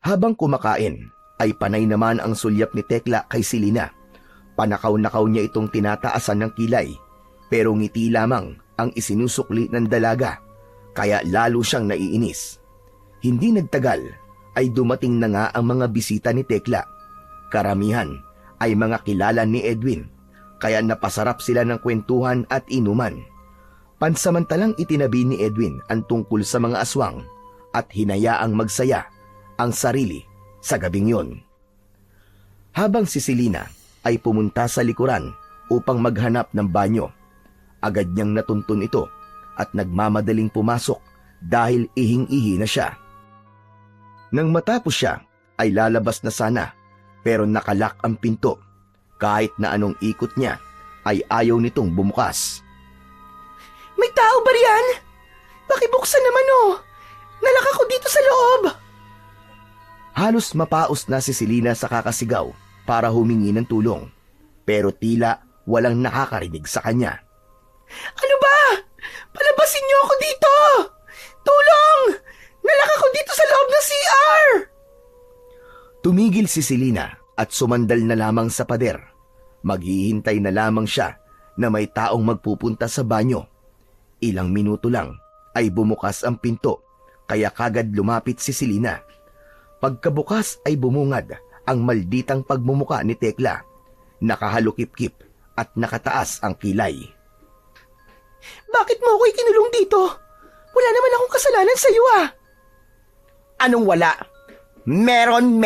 Habang kumakain, ay panay naman ang sulyap ni Tekla kay Selena. Panakaw-nakaw niya itong tinataasan ng kilay, pero ngiti lamang ang isinusukli ng dalaga, kaya lalo siyang naiinis. Hindi nagtagal, ay dumating na nga ang mga bisita ni Tekla. Karamihan ay mga kilala ni Edwin, kaya napasarap sila ng kwentuhan at inuman. Pansamantalang itinabi ni Edwin ang tungkol sa mga aswang at hinayaang magsaya ang sarili sa gabing yon. Habang si Selena ay pumunta sa likuran upang maghanap ng banyo, agad niyang natuntun ito at nagmamadaling pumasok dahil ihing-ihi na siya. Nang matapos siya ay lalabas na sana pero nakalak ang pinto. Kahit na anong ikot niya ay ayaw nitong bumukas. May tao ba riyan? Pakibuksan naman oh! Nalak ako dito sa loob! Halos mapaos na si Selena sa kakasigaw para humingi ng tulong, pero tila walang nakakarinig sa kanya. Ano ba? Palabasin niyo ako dito! Tulong! Nalak ako dito sa loob ng CR! Tumigil si Selena at sumandal na lamang sa pader. Maghihintay na lamang siya na may taong magpupunta sa banyo. Ilang minuto lang ay bumukas ang pinto, kaya kagad lumapit si Selena. Pagkabukas ay bumungad ang malditang pagmumuka ni Tekla. Nakahalukip-kip at nakataas ang kilay. Bakit mo ako ikinulong dito? Wala naman akong kasalanan sa iyo ah! Anong wala? Meron.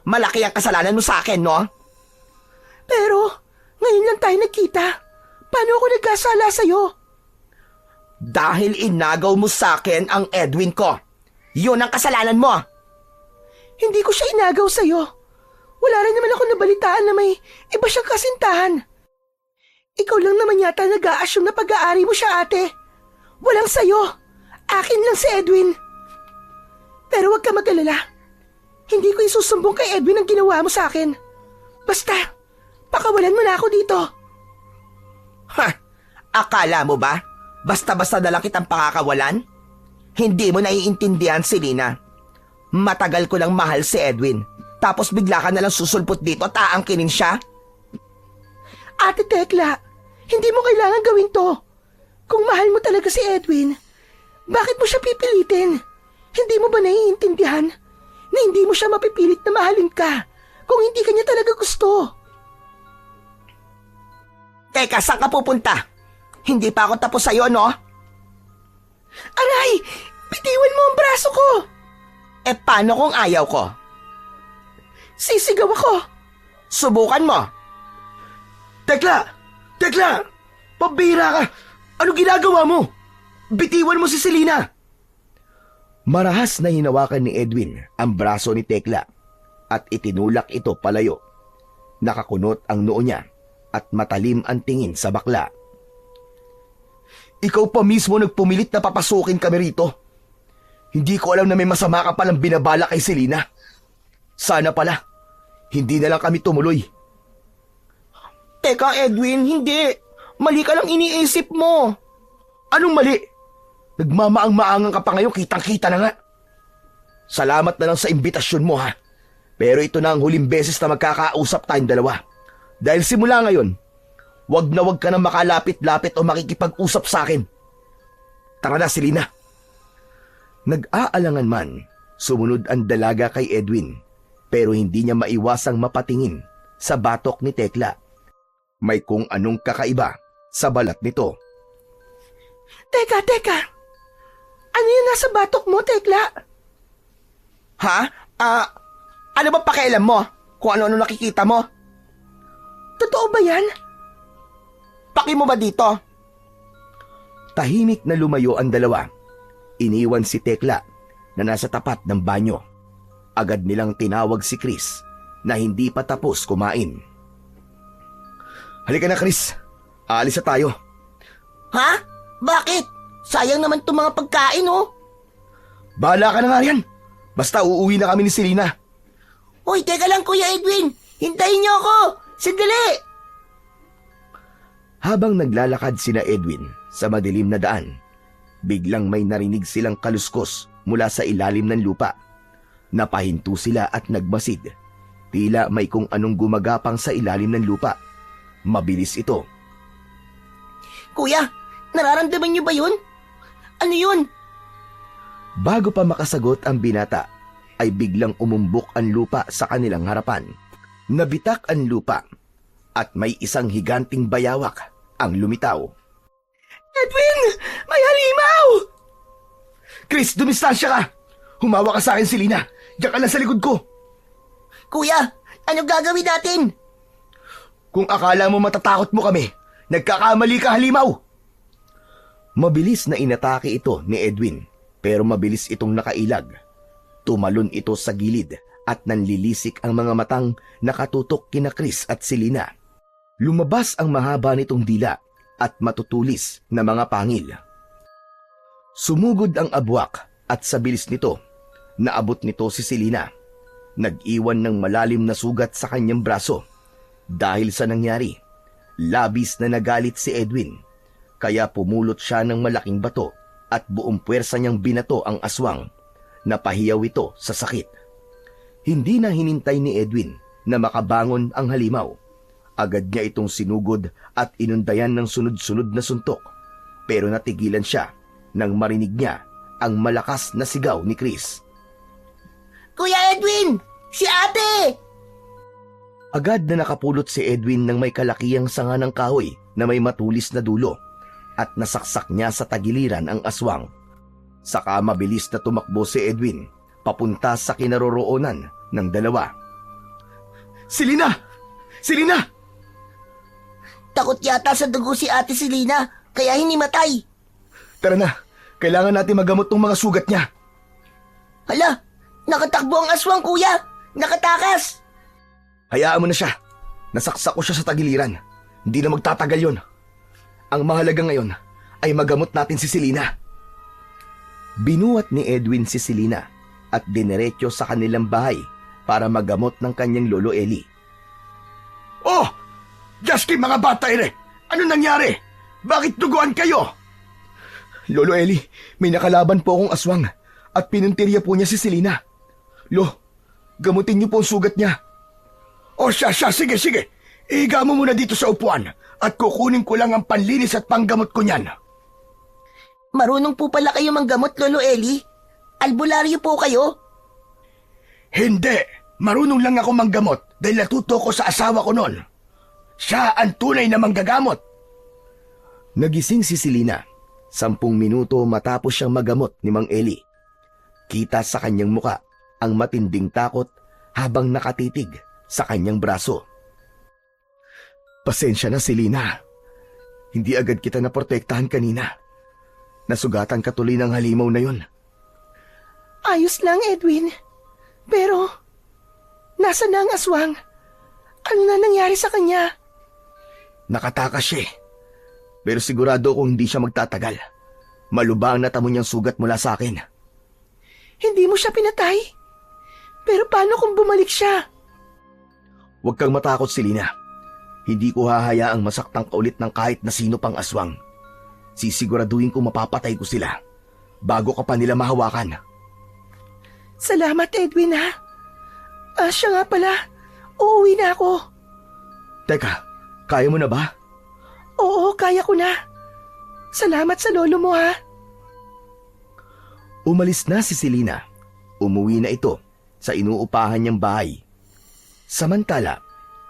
Malaki ang kasalanan mo sa akin, no? Pero, ngayon lang tayo nagkita. Paano ako nagkasala sa'yo? Dahil inagaw mo sa akin ang Edwin ko. Yun ang kasalanan mo. Hindi ko siya inagaw sa'yo. Wala rin naman ako nabalitaan na may iba siyang kasintahan. Ikaw lang naman yata nag-a-assume na pag-aari mo siya, ate. Walang sa'yo. Akin lang si Edwin. Pero huwag ka mag-alala. Hindi ko isusumbong kay Edwin ang ginawa mo sa akin. Basta, pakawalan mo na ako dito. Ha? Akala mo ba? Basta-basta na lang kitang pakakawalan? Hindi mo naiintindihan, Selena. Matagal ko lang mahal si Edwin. Tapos bigla ka na lang susulpot dito at aangkinin siya? Ate Tekla, hindi mo kailangan gawin to. Kung mahal mo talaga si Edwin, bakit mo siya pipilitin? Hindi mo ba naiintindihan na hindi mo siya mapipilit na mahalin ka kung hindi ka niya talaga gusto? Teka, saan ka pupunta? Hindi pa ako tapos sa'yo, no? Aray! Bitiwan mo ang braso ko! Eh, paano kung ayaw ko? Sisigaw ako! Subukan mo! Tekla! Pambira ka! Ano ginagawa mo? Bitiwan mo si Selena! Marahas na hinawakan ni Edwin ang braso ni Tekla at itinulak ito palayo. Nakakunot ang noo niya at matalim ang tingin sa bakla. Ikaw pa mismo nagpumilit na papasukin kami rito. Hindi ko alam na may masama ka palang binabala kay Selena. Sana pala, hindi na lang kami tumuloy. Teka, Edwin, hindi. Mali ka lang iniisip mo. Anong mali? Nagmamaang-maangan ka pa ngayon, kitang-kita na nga. Salamat na lang sa imbitasyon mo, ha. Pero ito na ang huling beses na magkakausap tayong dalawa. Dahil simula ngayon, wag ka na makalapit-lapit o makikipag-usap sa akin. Tara na, Selena. Nag-aalangan man, sumunod ang dalaga kay Edwin, pero hindi niya maiwasang mapatingin sa batok ni Tekla. May kung anong kakaiba sa balat nito. Teka! Ano yung nasa batok mo, Tekla? Ha? Ano ba pakialam mo? Kung ano-ano nakikita mo? Totoo ba yan? Paki mo ba dito? Tahimik na lumayo ang dalawa. Iniwan si Tekla na nasa tapat ng banyo. Agad nilang tinawag si Chris na hindi pa tapos kumain. Halika na, Chris. Aalis na tayo. Ha? Bakit? Sayang naman itong mga pagkain, oh. Bahala ka na nga riyan. Basta uuwi na kami ni Selena. Hoy, teka lang, Kuya Edwin. Hintayin niyo ako. Sandali. Habang naglalakad sina Edwin sa madilim na daan, biglang may narinig silang kaluskos mula sa ilalim ng lupa. Napahinto sila at nagmasid. Tila may kung anong gumagapang sa ilalim ng lupa. Mabilis ito. Kuya, nararamdaman niyo ba yun? Ano yun? Bago pa makasagot ang binata, ay biglang umumbok ang lupa sa kanilang harapan. Nabitak ang lupa at may isang higanting bayawak ang lumitaw. Edwin! May halimaw! Chris, dumistansya ka! Humawa ka sa akin, Selena. Diyan ka lang sa likod ko. Kuya, ano gagawin natin? Kung akala mo matatakot mo kami, nagkakamali ka, halimaw! Mabilis na inatake ito ni Edwin, pero mabilis itong nakailag. Tumalon ito sa gilid at nanlilisik ang mga matang nakatutok kina Chris at Selena. Lumabas ang mahaba nitong dila at matutulis na mga pangil. Sumugod ang abwak at sa bilis nito, naabot nito si Selena. Nag-iwan ng malalim na sugat sa kanyang braso. Dahil sa nangyari, labis na nagalit si Edwin, kaya pumulot siya ng malaking bato at buong puwersa niyang binato ang aswang. Napahiyaw ito sa sakit. Hindi na hinintay ni Edwin na makabangon ang halimaw. Agad niya itong sinugod at inundayan ng sunod-sunod na suntok. Pero natigilan siya nang marinig niya ang malakas na sigaw ni Chris. Kuya Edwin! Si ate! Agad na nakapulot si Edwin ng may kalakihang sanga ng kahoy na may matulis na dulo at nasaksak niya sa tagiliran ang aswang. Saka mabilis na tumakbo si Edwin papunta sa kinaroroonan ng dalawa. Selena! Selena! Takot yata sa dugo si ate Selena, kaya hinimatay. Tara na, kailangan natin magamot ng mga sugat niya. Hala, nakatakbo ang aswang, kuya! Nakatakas! Hayaan mo na siya. Nasaksak ko siya sa tagiliran. Hindi na magtatagal yon. Ang mahalaga ngayon ay magamot natin si Selena. Binuhat ni Edwin si Selena at dineretso sa kanilang bahay para magamot ng kanyang lolo Eli. Oh! Jusky, mga bata ere! Ano nangyari? Bakit duguan kayo? Lolo Eli, may nakalaban po akong aswang at pinuntirya po niya si Selena. Lo, gamutin niyo po ang sugat niya. O siya, sige. Ihiga mo muna dito sa upuan at kukunin ko lang ang panlinis at panggamot ko niyan. Marunong po pala kayo manggamot, Lolo Eli? Albularyo po kayo? Hindi, marunong lang ako manggamot dahil natuto ko sa asawa ko noon. Siya ang tunay na manggagamot. Nagising si Selena 10 minuto matapos siyang magamot ni Mang Eli. Kita sa kanyang muka ang matinding takot habang nakatitig sa kanyang braso. Pasensya na, Selena. Hindi agad kita naprotektahan kanina. Nasugatan ka tuloy ng halimaw na yon. Ayos lang, Edwin. Pero, nasa na ang aswang? Ano na nangyari sa kanya? Nakatakas siya eh. Pero sigurado kung hindi siya magtatagal. Malubang na tamo niyang sugat mula sa akin. Hindi mo siya pinatay? Pero paano kung bumalik siya? Huwag kang matakot, Selena. Hindi ko hahayaang masaktan ka ulit ng kahit na sino pang aswang. Sisiguraduhin ko mapapatay ko sila bago ka pa nila mahawakan. Salamat, Edwin, ha? Siya nga pala. Uuwi na ako. Teka, kaya mo na ba? Oo, kaya ko na. Salamat sa lolo mo, ha? Umalis na si Selena. Umuwi na ito sa inuupahan niyang bahay. Samantala,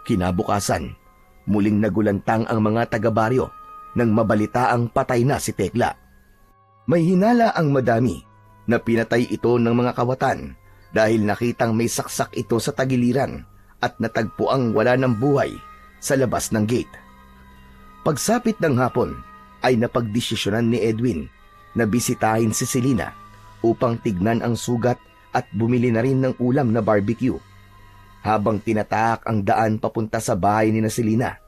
kinabukasan, muling nagulantang ang mga taga-baryo nang mabalitaang patay na si Tekla. May hinala ang madami na pinatay ito ng mga kawatan dahil nakitang may saksak ito sa tagiliran at natagpuang wala ng buhay sa labas ng gate. Pagsapit ng hapon ay napagdesisyonan ni Edwin na bisitahin si Selena upang tignan ang sugat at bumili na rin ng ulam na barbecue. Habang tinataak ang daan papunta sa bahay ni Selena,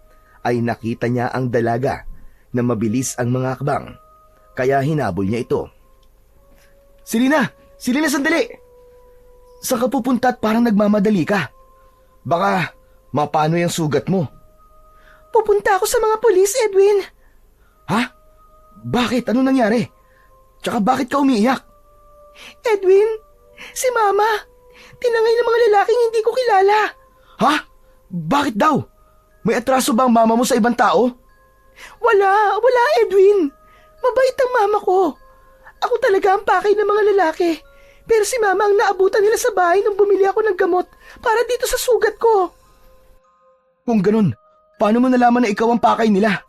ay nakita niya ang dalaga na mabilis ang mga akbang, kaya hinabol niya ito. Selena! Selena, sandali! Saan ka pupunta at parang nagmamadali ka? Baka mapano yung sugat mo. Pupunta ako sa mga pulis, Edwin. Ha? Bakit? Ano nangyari? Tsaka bakit ka umiiyak? Edwin, si Mama. Tinangay ng mga lalaking hindi ko kilala. Ha? Bakit daw? May atraso ba ang mama mo sa ibang tao? Wala, Edwin. Mabait ang mama ko. Ako talaga ang pakay ng mga lalaki. Pero si Mama ang naabutan nila sa bahay nung bumili ako ng gamot para dito sa sugat ko. Kung ganun, paano mo nalaman na ikaw ang pakay nila?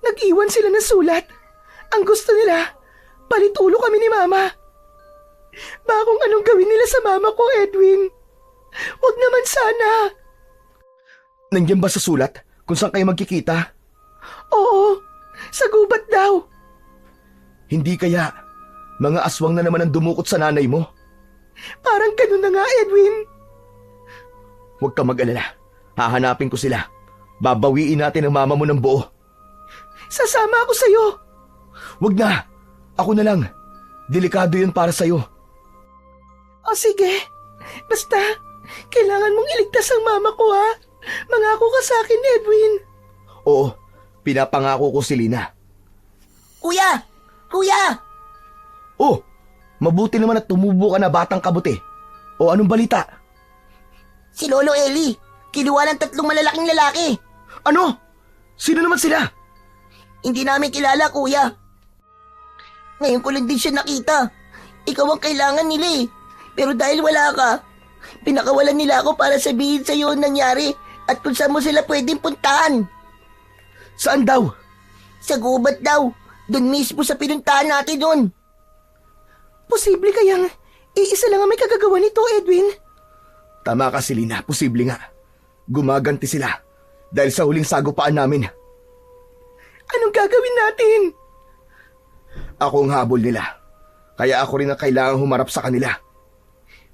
Nag-iwan sila ng sulat. Ang gusto nila, palitulo kami ni Mama. Bakong anong gawin nila sa mama ko, Edwin? Huwag naman sana. Nandiyan ba sa sulat kung saan kayo magkikita? Oo, sa gubat daw. Hindi kaya mga aswang na naman ang dumukot sa nanay mo? Parang ganun na nga, Edwin. Huwag ka mag-alala. Hahanapin ko sila. Babawiin natin ang mama mo ng buo. Sasama ako sa'yo. Huwag na. Ako na lang. Delikado yun para sa'yo. O sige, basta kailangan mong iligtas ang mama ko, ha? Mangako ka sa akin, Edwin. Oo, pinapangako ko si Lina. Kuya! Kuya! Oh, mabuti naman at tumubo ka na batang kabuti. O anong balita? Si Lolo Eli, kinuha ng 3 malalaking lalaki. Ano? Sino naman sila? Hindi namin kilala, kuya. Ngayon ko lang din siya nakita. Ikaw ang kailangan nila eh. Pero dahil wala ka, pinakawalan nila ako para sabihin sa iyo ang nangyari at kung saan mo sila pwedeng puntahan. Saan daw? Sa gubat daw. Doon mismo sa pinuntahan natin doon. Posible kayang iisa lang ang may kagagawa nito, Edwin? Tama ka, Selena. Posible nga. Gumaganti sila dahil sa huling sagupaan namin. Anong gagawin natin? Ako ang habol nila. Kaya ako rin ang kailangang humarap sa kanila.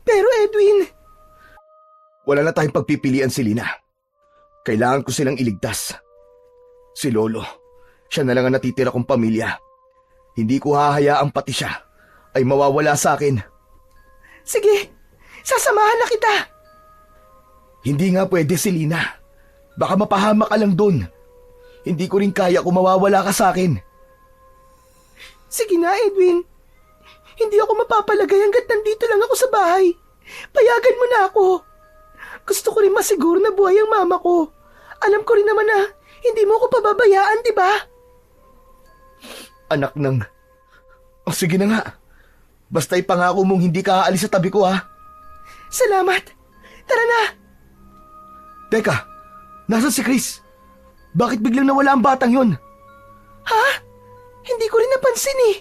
Pero Edwin, Wala na tayong pagpipilian, Selena. Kailangan ko silang iligtas. Si Lolo, siya na lang ang natitira kong pamilya. Hindi ko hahayaang pati siya ay mawawala sa akin. sige, sasamahan na kita. Hindi nga pwede, Selena. Baka mapahamak ka lang dun. Hindi ko rin kaya kung mawawala ka sa akin. Sige na, Edwin. Hindi ako mapapalagay hanggat nandito lang ako sa bahay. Payagan mo na ako. Gusto ko rin masiguro na buhay ang mama ko. Alam ko rin naman na hindi mo ako pababayaan, di ba? Anak ng... Oh, sige na nga. Basta ipangako mong hindi ka aalis sa tabi ko, ha? Salamat. Tara na. Teka, nasan si Chris? Bakit biglang nawala ang batang yon? Ha? Hindi ko rin napansin eh.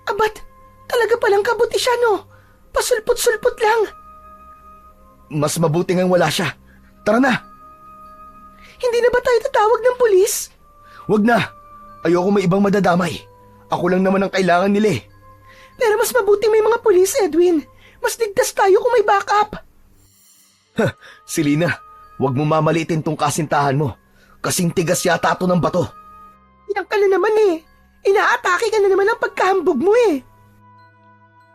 Abat, talaga palang kabuti siya, no? Pasulpot-sulpot lang. Mas mabuti ngang wala siya. Tara na. Hindi na ba tayo tatawag ng pulis? Wag na. Ayoko may ibang madadamay. Ako lang naman ang kailangan nila eh. Pero mas mabuti may mga pulis, Edwin. Mas ligtas tayo kung may backup. Selena, wag mo mamalitin tong kasintahan mo. Kasing tigas yata ito ng bato. Yan ka na naman eh. Inaatake ka na naman ang pagkahambog mo eh.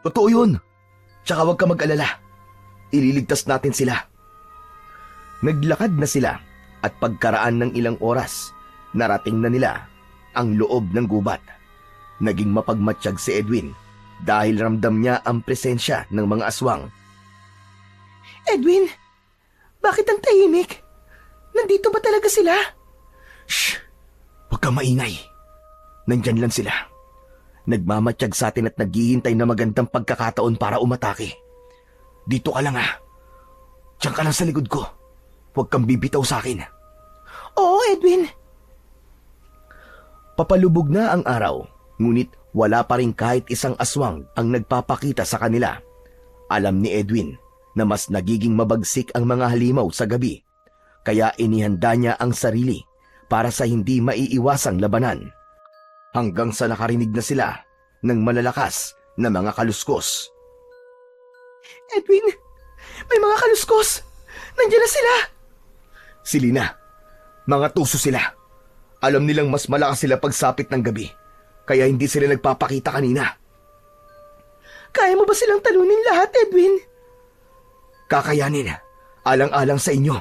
Totoo yun. Tsaka wag ka mag-alala. Ililigtas natin sila. Naglakad na sila at pagkaraan ng ilang oras, narating na nila ang loob ng gubat. Naging mapagmatsyag si Edwin dahil ramdam niya ang presensya ng mga aswang. Edwin, bakit ang tahimik? Nandito ba talaga sila? Shh! Huwag kang maingay. Nandyan lang sila. Nagmamatsyag sa atin at naghihintay na magandang pagkakataon para umatake. Dito ka lang, ha. Diyan ka lang sa likod ko. Huwag kang bibitaw sa akin. Oo, Edwin. Papalubog na ang araw, ngunit wala pa rin kahit isang aswang ang nagpapakita sa kanila. Alam ni Edwin na mas nagiging mabagsik ang mga halimaw sa gabi, kaya inihanda niya ang sarili para sa hindi maiiwasang labanan. Hanggang sa nakarinig na sila ng malalakas na mga kaluskos. Edwin, may mga kaluskos. Nandiyan na sila. Selena, mga tuso sila. Alam nilang mas malakas sila pagsapit ng gabi, kaya hindi sila nagpapakita kanina. Kaya mo ba silang talunin lahat, Edwin? Kakayanin, alang-alang sa inyo.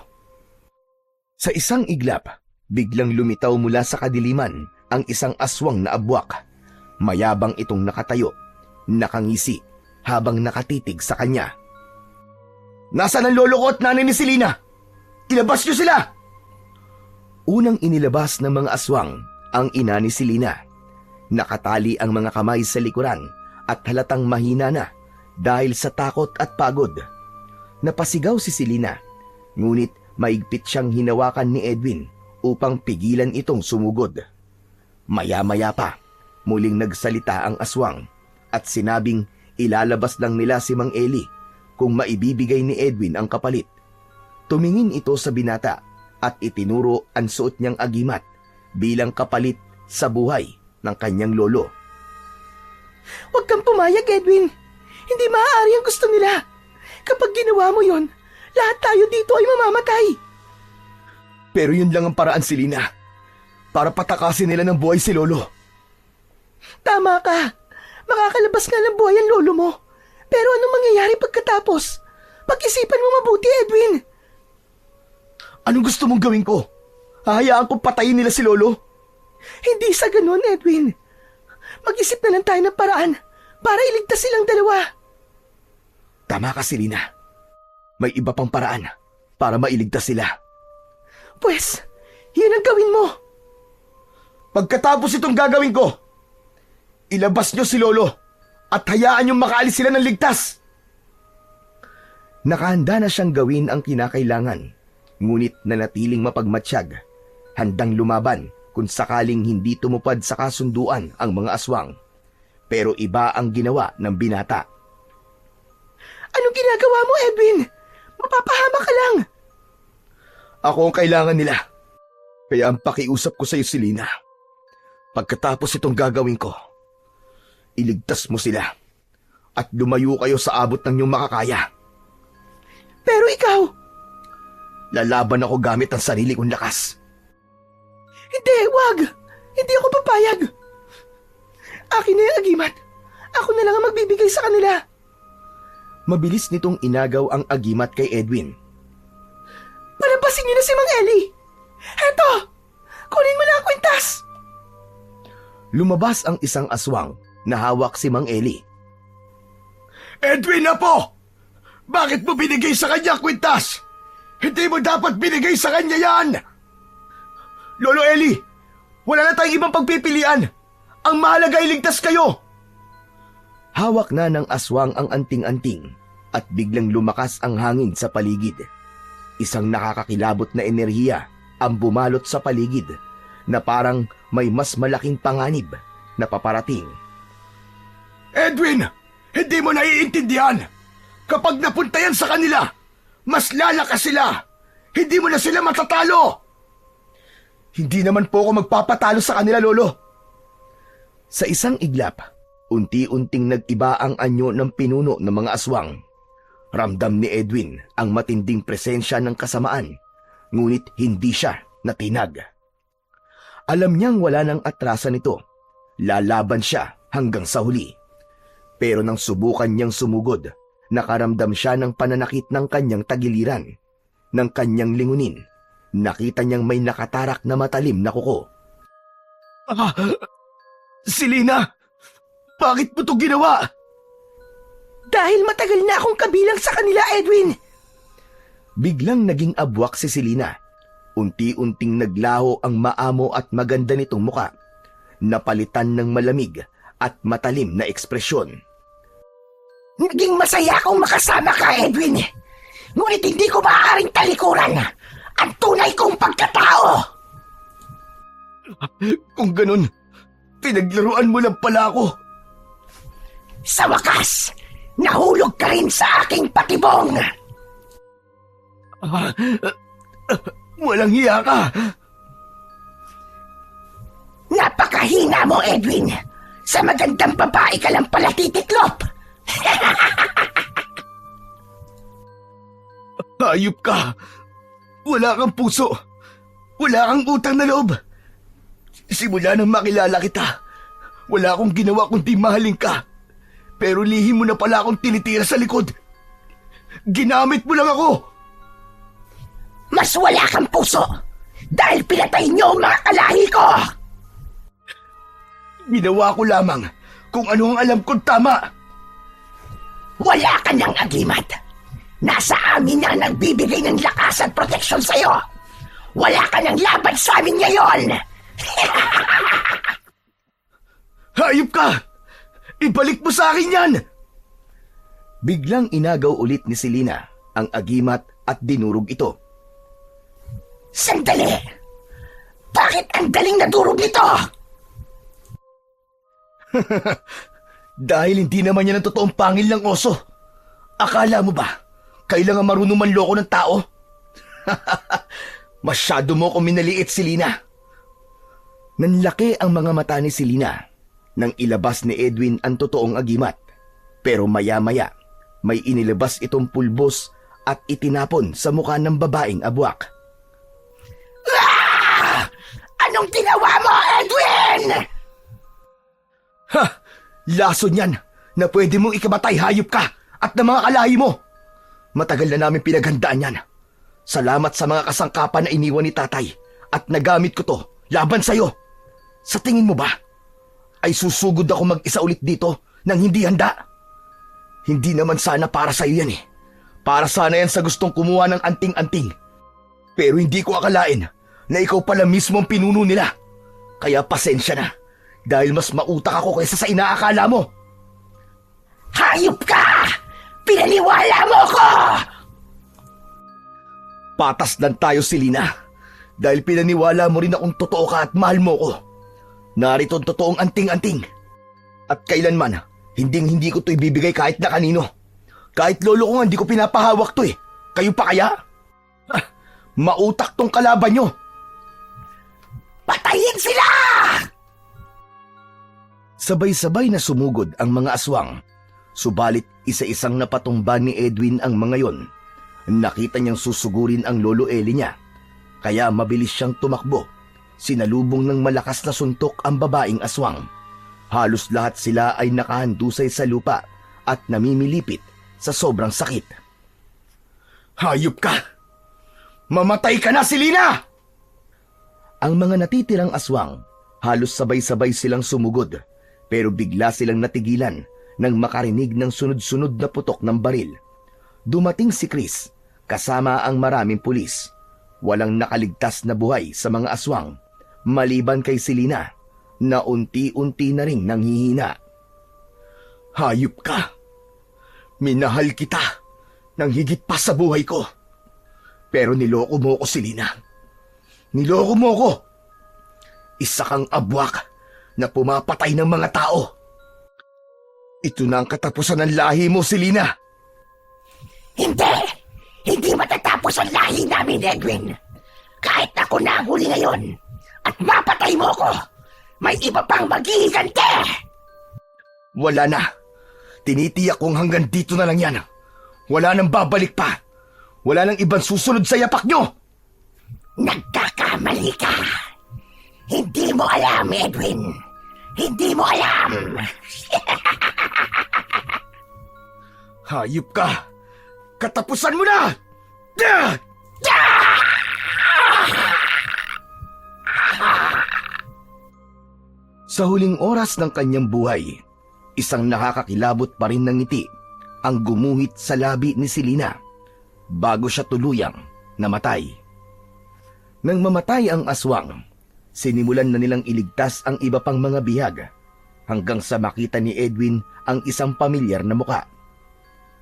Sa isang iglap, biglang lumitaw mula sa kadiliman ang isang aswang na abwak. Mayabang itong nakatayo, nakangisi, habang nakatitig sa kanya. Nasaan ang lolo ko at nanay ni Selena? Ilabas niyo sila! Unang inilabas ng mga aswang ang ina ni Selena. Nakatali ang mga kamay sa likuran at halatang mahina na dahil sa takot at pagod. Napasigaw si Selena, ngunit maigpit siyang hinawakan ni Edwin upang pigilan itong sumugod. Maya-maya pa, muling nagsalita ang aswang at sinabing ilalabas lang nila si Mang Eli kung maibibigay ni Edwin ang kapalit. Tumingin ito sa binata at itinuro ang suot niyang agimat bilang kapalit sa buhay ng kanyang lolo. Huwag kang pumayag, Edwin. Hindi maaari ang gusto nila. Kapag ginawa mo yon, lahat tayo dito ay mamamatay. Pero yun lang ang paraan, Selena, para patakasin nila ng buhay si lolo. Tama ka. Makakalabas nga ng buhay ang lolo mo. Pero anong mangyayari pagkatapos? Pag-isipan mo mabuti, Edwin. Anong gusto mong gawin ko? Hahayaan kong patayin nila si lolo? Hindi sa ganun, Edwin. Mag-isip na lang tayo ng paraan para iligtas silang dalawa. Tama ka, Selena. May iba pang paraan para mailigtas sila. Pwes, yun ang gawin mo. Pagkatapos itong gagawin ko, ilabas niyo si lolo at hayaan niyong makaalis sila ng ligtas. Nakahanda na siyang gawin ang kinakailangan, ngunit nanatiling mapagmatsyag, handang lumaban kung sakaling hindi tumupad sa kasunduan ang mga aswang. Pero iba ang ginawa ng binata. Anong ginagawa mo, Edwin? Mapapahama ka lang. Ako ang kailangan nila. Kaya ang pakiusap ko sa iyo, Selena, pagkatapos itong gagawin ko, iligtas mo sila at lumayo kayo sa abot ng iyong makakaya. Pero ikaw, Lalaban ako gamit ang sarili kong lakas. hindi, wag. Hindi ako papayag. Akin na yung agimat. Ako na lang ang magbibigay sa kanila. Mabilis nitong inagaw ang agimat kay Edwin. Palabasin niyo na si Mang Eli. Heto, kunin mo na ang kwintas. Lumabas ang isang aswang na hawak si Mang Eli. Edwin na po! Bakit mo binigay sa kanya kwintas? Hindi mo dapat binigay sa kanya yan! Lolo Eli, wala na tayong ibang pagpipilian. Ang mahalaga ay ligtas kayo. Hawak na ng aswang ang anting-anting at biglang lumakas ang hangin sa paligid. Isang nakakakilabot na enerhiya ang bumalot sa paligid na parang may mas malaking panganib na paparating. Edwin, hindi mo naiintindihan. Kapag napunta yan sa kanila, mas lalakas sila. Hindi mo na sila matatalo. Hindi naman po ako magpapatalo sa kanila, Lolo. Sa isang iglap, unti-unting nag-iba ang anyo ng pinuno ng mga aswang. Ramdam ni Edwin ang matinding presensya ng kasamaan, ngunit hindi siya natinag. Alam niyang wala nang atrasan nito. Lalaban siya hanggang sa huli. Pero nang subukan niyang sumugod, nakaramdam siya ng pananakit ng kanyang tagiliran. Nang kanyang lingunin, nakita niyang may nakatarak na matalim na kuko. Selena, bakit mo ito ginawa? Dahil matagal na akong kabilang sa kanila, Edwin. Biglang naging abwak si Selena. Unti-unting naglaho ang maamo at maganda nitong muka, napalitan ng malamig at matalim na ekspresyon. Naging masaya akong makasama ka, Edwin. Ngunit hindi ko maaaring talikuran ang tunay kong pagkatao. Kung ganun, pinaglaruan mo lang pala ako. Sa wakas, nahulog ka rin sa aking patibong. Walang hiya ka. Napakahina mo, Edwin. Sa magandang babae ka lang pala titiklop. Hayop ka. Wala kang puso. Wala kang utang na loob. Simula nang makilala kita, wala akong ginawa kundi mahalin ka. Pero lihim mo na pala akong tinitira sa likod. Ginamit mo lang ako. Mas wala kang puso dahil pinatay niyo ang mga kalahi ko. Ginawa ko lamang kung ano ang alam kong tama. Wala ka ng agimat. Nasa amin na nagbibigay ng lakas at proteksyon sa'yo. Wala ka ng laban sa amin ngayon. Hayop ka! Ibalik mo sa akin yan! Biglang inagaw ulit ni Selena ang agimat at dinurog ito. Sandali! Bakit ang daling nadurog nito? Dahil hindi naman yan ang totoong pangil ng oso. Akala mo ba, kailangan marunong manloko ng tao? Masyado mo akong minaliit, Selena. Nanlaki ang mga mata ni Selena nang ilabas ni Edwin ang totoong agimat. Pero maya-maya, may inilabas itong pulbos at itinapon sa mukha ng babaeng abwak. Anong ginawa mo, Edwin? Ha! Laso niyan na pwede mong ikamatay, hayop ka, at ng mga kalahi mo. Matagal na namin pinaghandaan yan. Salamat sa mga kasangkapan na iniwan ni tatay at nagamit ko to laban sa'yo. Sa tingin mo ba, ay susugod ako mag-isa ulit dito nang hindi handa? Hindi naman sana para sa'yo yan eh. Para sana yan sa gustong kumuha ng anting-anting. Pero hindi ko akalain na ikaw pala mismo ang pinuno nila. Kaya pasensya na dahil mas mautak ako kaysa sa inaakala mo. Hayop ka! Pinaniwala mo ko! Patas lang tayo, Selena. Dahil pinaniwala mo rin akong totoo ka at mahal mo ko. Narito ang totoong anting-anting. At kailanman, hindi ko to ibibigay kahit na kanino. Kahit lolo ko nga, hindi ko pinapahawak to eh. Kayo pa kaya? Mautak tong kalaban nyo. Patayin sila! Sabay-sabay na sumugod ang mga aswang. Subalit isa-isang napatumba ni Edwin ang mga yon. Nakita niyang susugurin ang lolo Eli niya. Kaya mabilis siyang tumakbo. Sinalubong ng malakas na suntok ang babaeng aswang. Halos lahat sila ay nakahandusay sa lupa at namimilipit sa sobrang sakit. Hayop ka! Mamatay ka na, Selena! Ang mga natitirang aswang, halos sabay-sabay silang sumugod, pero bigla silang natigilan nang makarinig ng sunod-sunod na putok ng baril. Dumating si Chris, kasama ang maraming pulis. Walang nakaligtas na buhay sa mga aswang, maliban kay Selena, na unti-unti na ring nanghihina. Hayop ka! Minahal kita nang higit pa sa buhay ko. Pero niloko mo ko, Selena. Niloko mo ko. Isa kang abwak na pumapatay ng mga tao. Ito na ang katapusan ng lahi mo, Selena. Hindi! Hindi matatapos ang lahi namin, Edwin. Kahit ako na ang huli ngayon at mapatay mo ko, may iba pang maghihiganti! Wala na. Tinitiyak kong hanggang dito na lang yan. Wala nang babalik pa. Wala nang ibang susunod sa yapak nyo. Nagkakamali ka. Hindi mo alam, Edwin. Hindi mo alam. Hayop ka. Katapusan mo na! Sa huling oras ng kanyang buhay, isang nakakakilabot pa rin ng ngiti ang gumuhit sa labi ni Selena bago siya tuluyang namatay. Nang mamatay ang aswang, sinimulan na nilang iligtas ang iba pang mga bihag hanggang sa makita ni Edwin ang isang pamilyar na muka.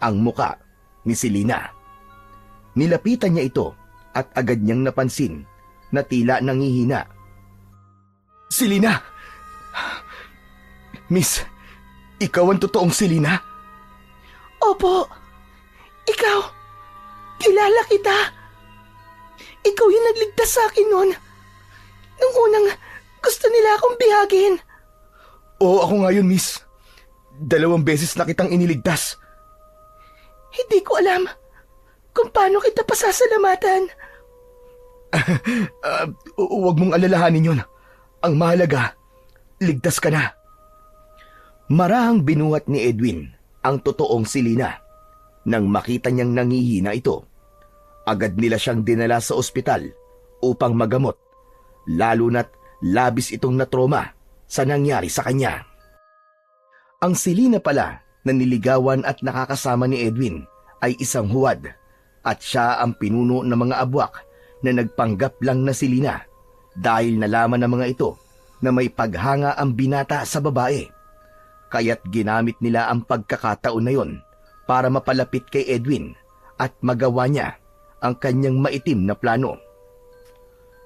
Ang muka ni Selena. Nilapitan niya ito at agad niyang napansin na tila nangihina. Selena! Miss, ikaw ang totoong Selena? Opo. Ikaw. Kilala kita. Ikaw yung nagligtas sa akin noon. Nung unang gusto nila akong bihagin. Oo, ako nga yun, miss. 2 beses na kitang iniligtas. Hindi ko alam kung paano kita pasasalamatan. Huwag mong alalahanin yun. Ang mahalaga, ligtas ka na. Marahang binuhat ni Edwin ang totoong Selena. Nang makita niyang nangihina ito, agad nila siyang dinala sa ospital upang magamot, lalo na't labis itong natroma sa nangyari sa kanya. Ang Selena pala na niligawan at nakakasama ni Edwin ay isang huwad at siya ang pinuno ng mga abwak na nagpanggap lang na Selena dahil nalaman ng mga ito na may paghanga ang binata sa babae. Kaya't ginamit nila ang pagkakataon na yon para mapalapit kay Edwin at magawa niya ang kanyang maitim na plano.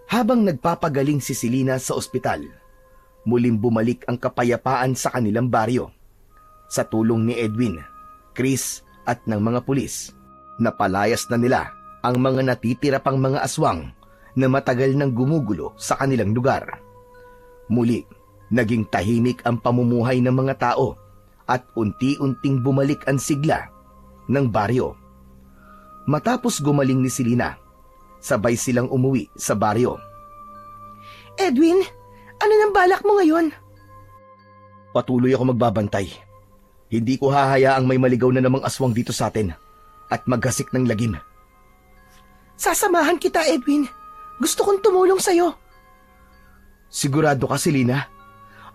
Habang nagpapagaling si Selena sa ospital, muling bumalik ang kapayapaan sa kanilang baryo. Sa tulong ni Edwin, Chris at ng mga pulis, napalayas na nila ang mga natitira pang mga aswang na matagal nang gumugulo sa kanilang lugar. Muli, naging tahimik ang pamumuhay ng mga tao at unti-unting bumalik ang sigla ng baryo. Matapos gumaling ni Selena, sabay silang umuwi sa baryo. Edwin, ano nang balak mo ngayon? Patuloy ako magbabantay. Hindi ko hahayaang may maligaw na namang aswang dito sa atin at maggasik ng lagim. Sasamahan kita, Edwin. Gusto kong tumulong sa'yo. Sigurado ka, Selena?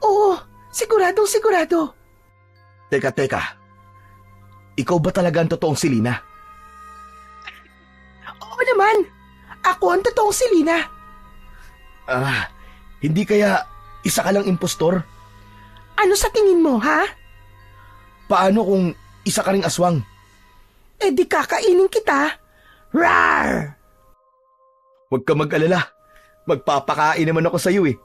Oo, siguradong sigurado. Teka. Ikaw ba talaga ang totoong Selena? Oo naman. Ako ang totoong Selena. Hindi kaya isa ka lang impostor? Ano sa tingin mo, ha? Paano kung isa ka ring aswang? Eh di kakainin kita. Rawr! Huwag ka mag-alala. Magpapakain naman ako sa iyo eh.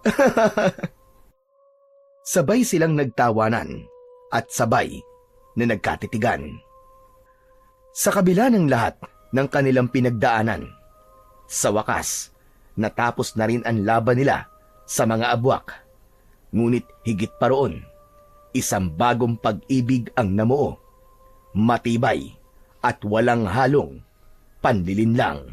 Sabay silang nagtawanan at sabay na nagkatitigan. Sa kabila ng lahat ng kanilang pinagdaanan, sa wakas, natapos na rin ang laban nila sa mga abwak. Ngunit higit pa roon, isang bagong pag-ibig ang namuo, matibay at walang halong panlilinlang.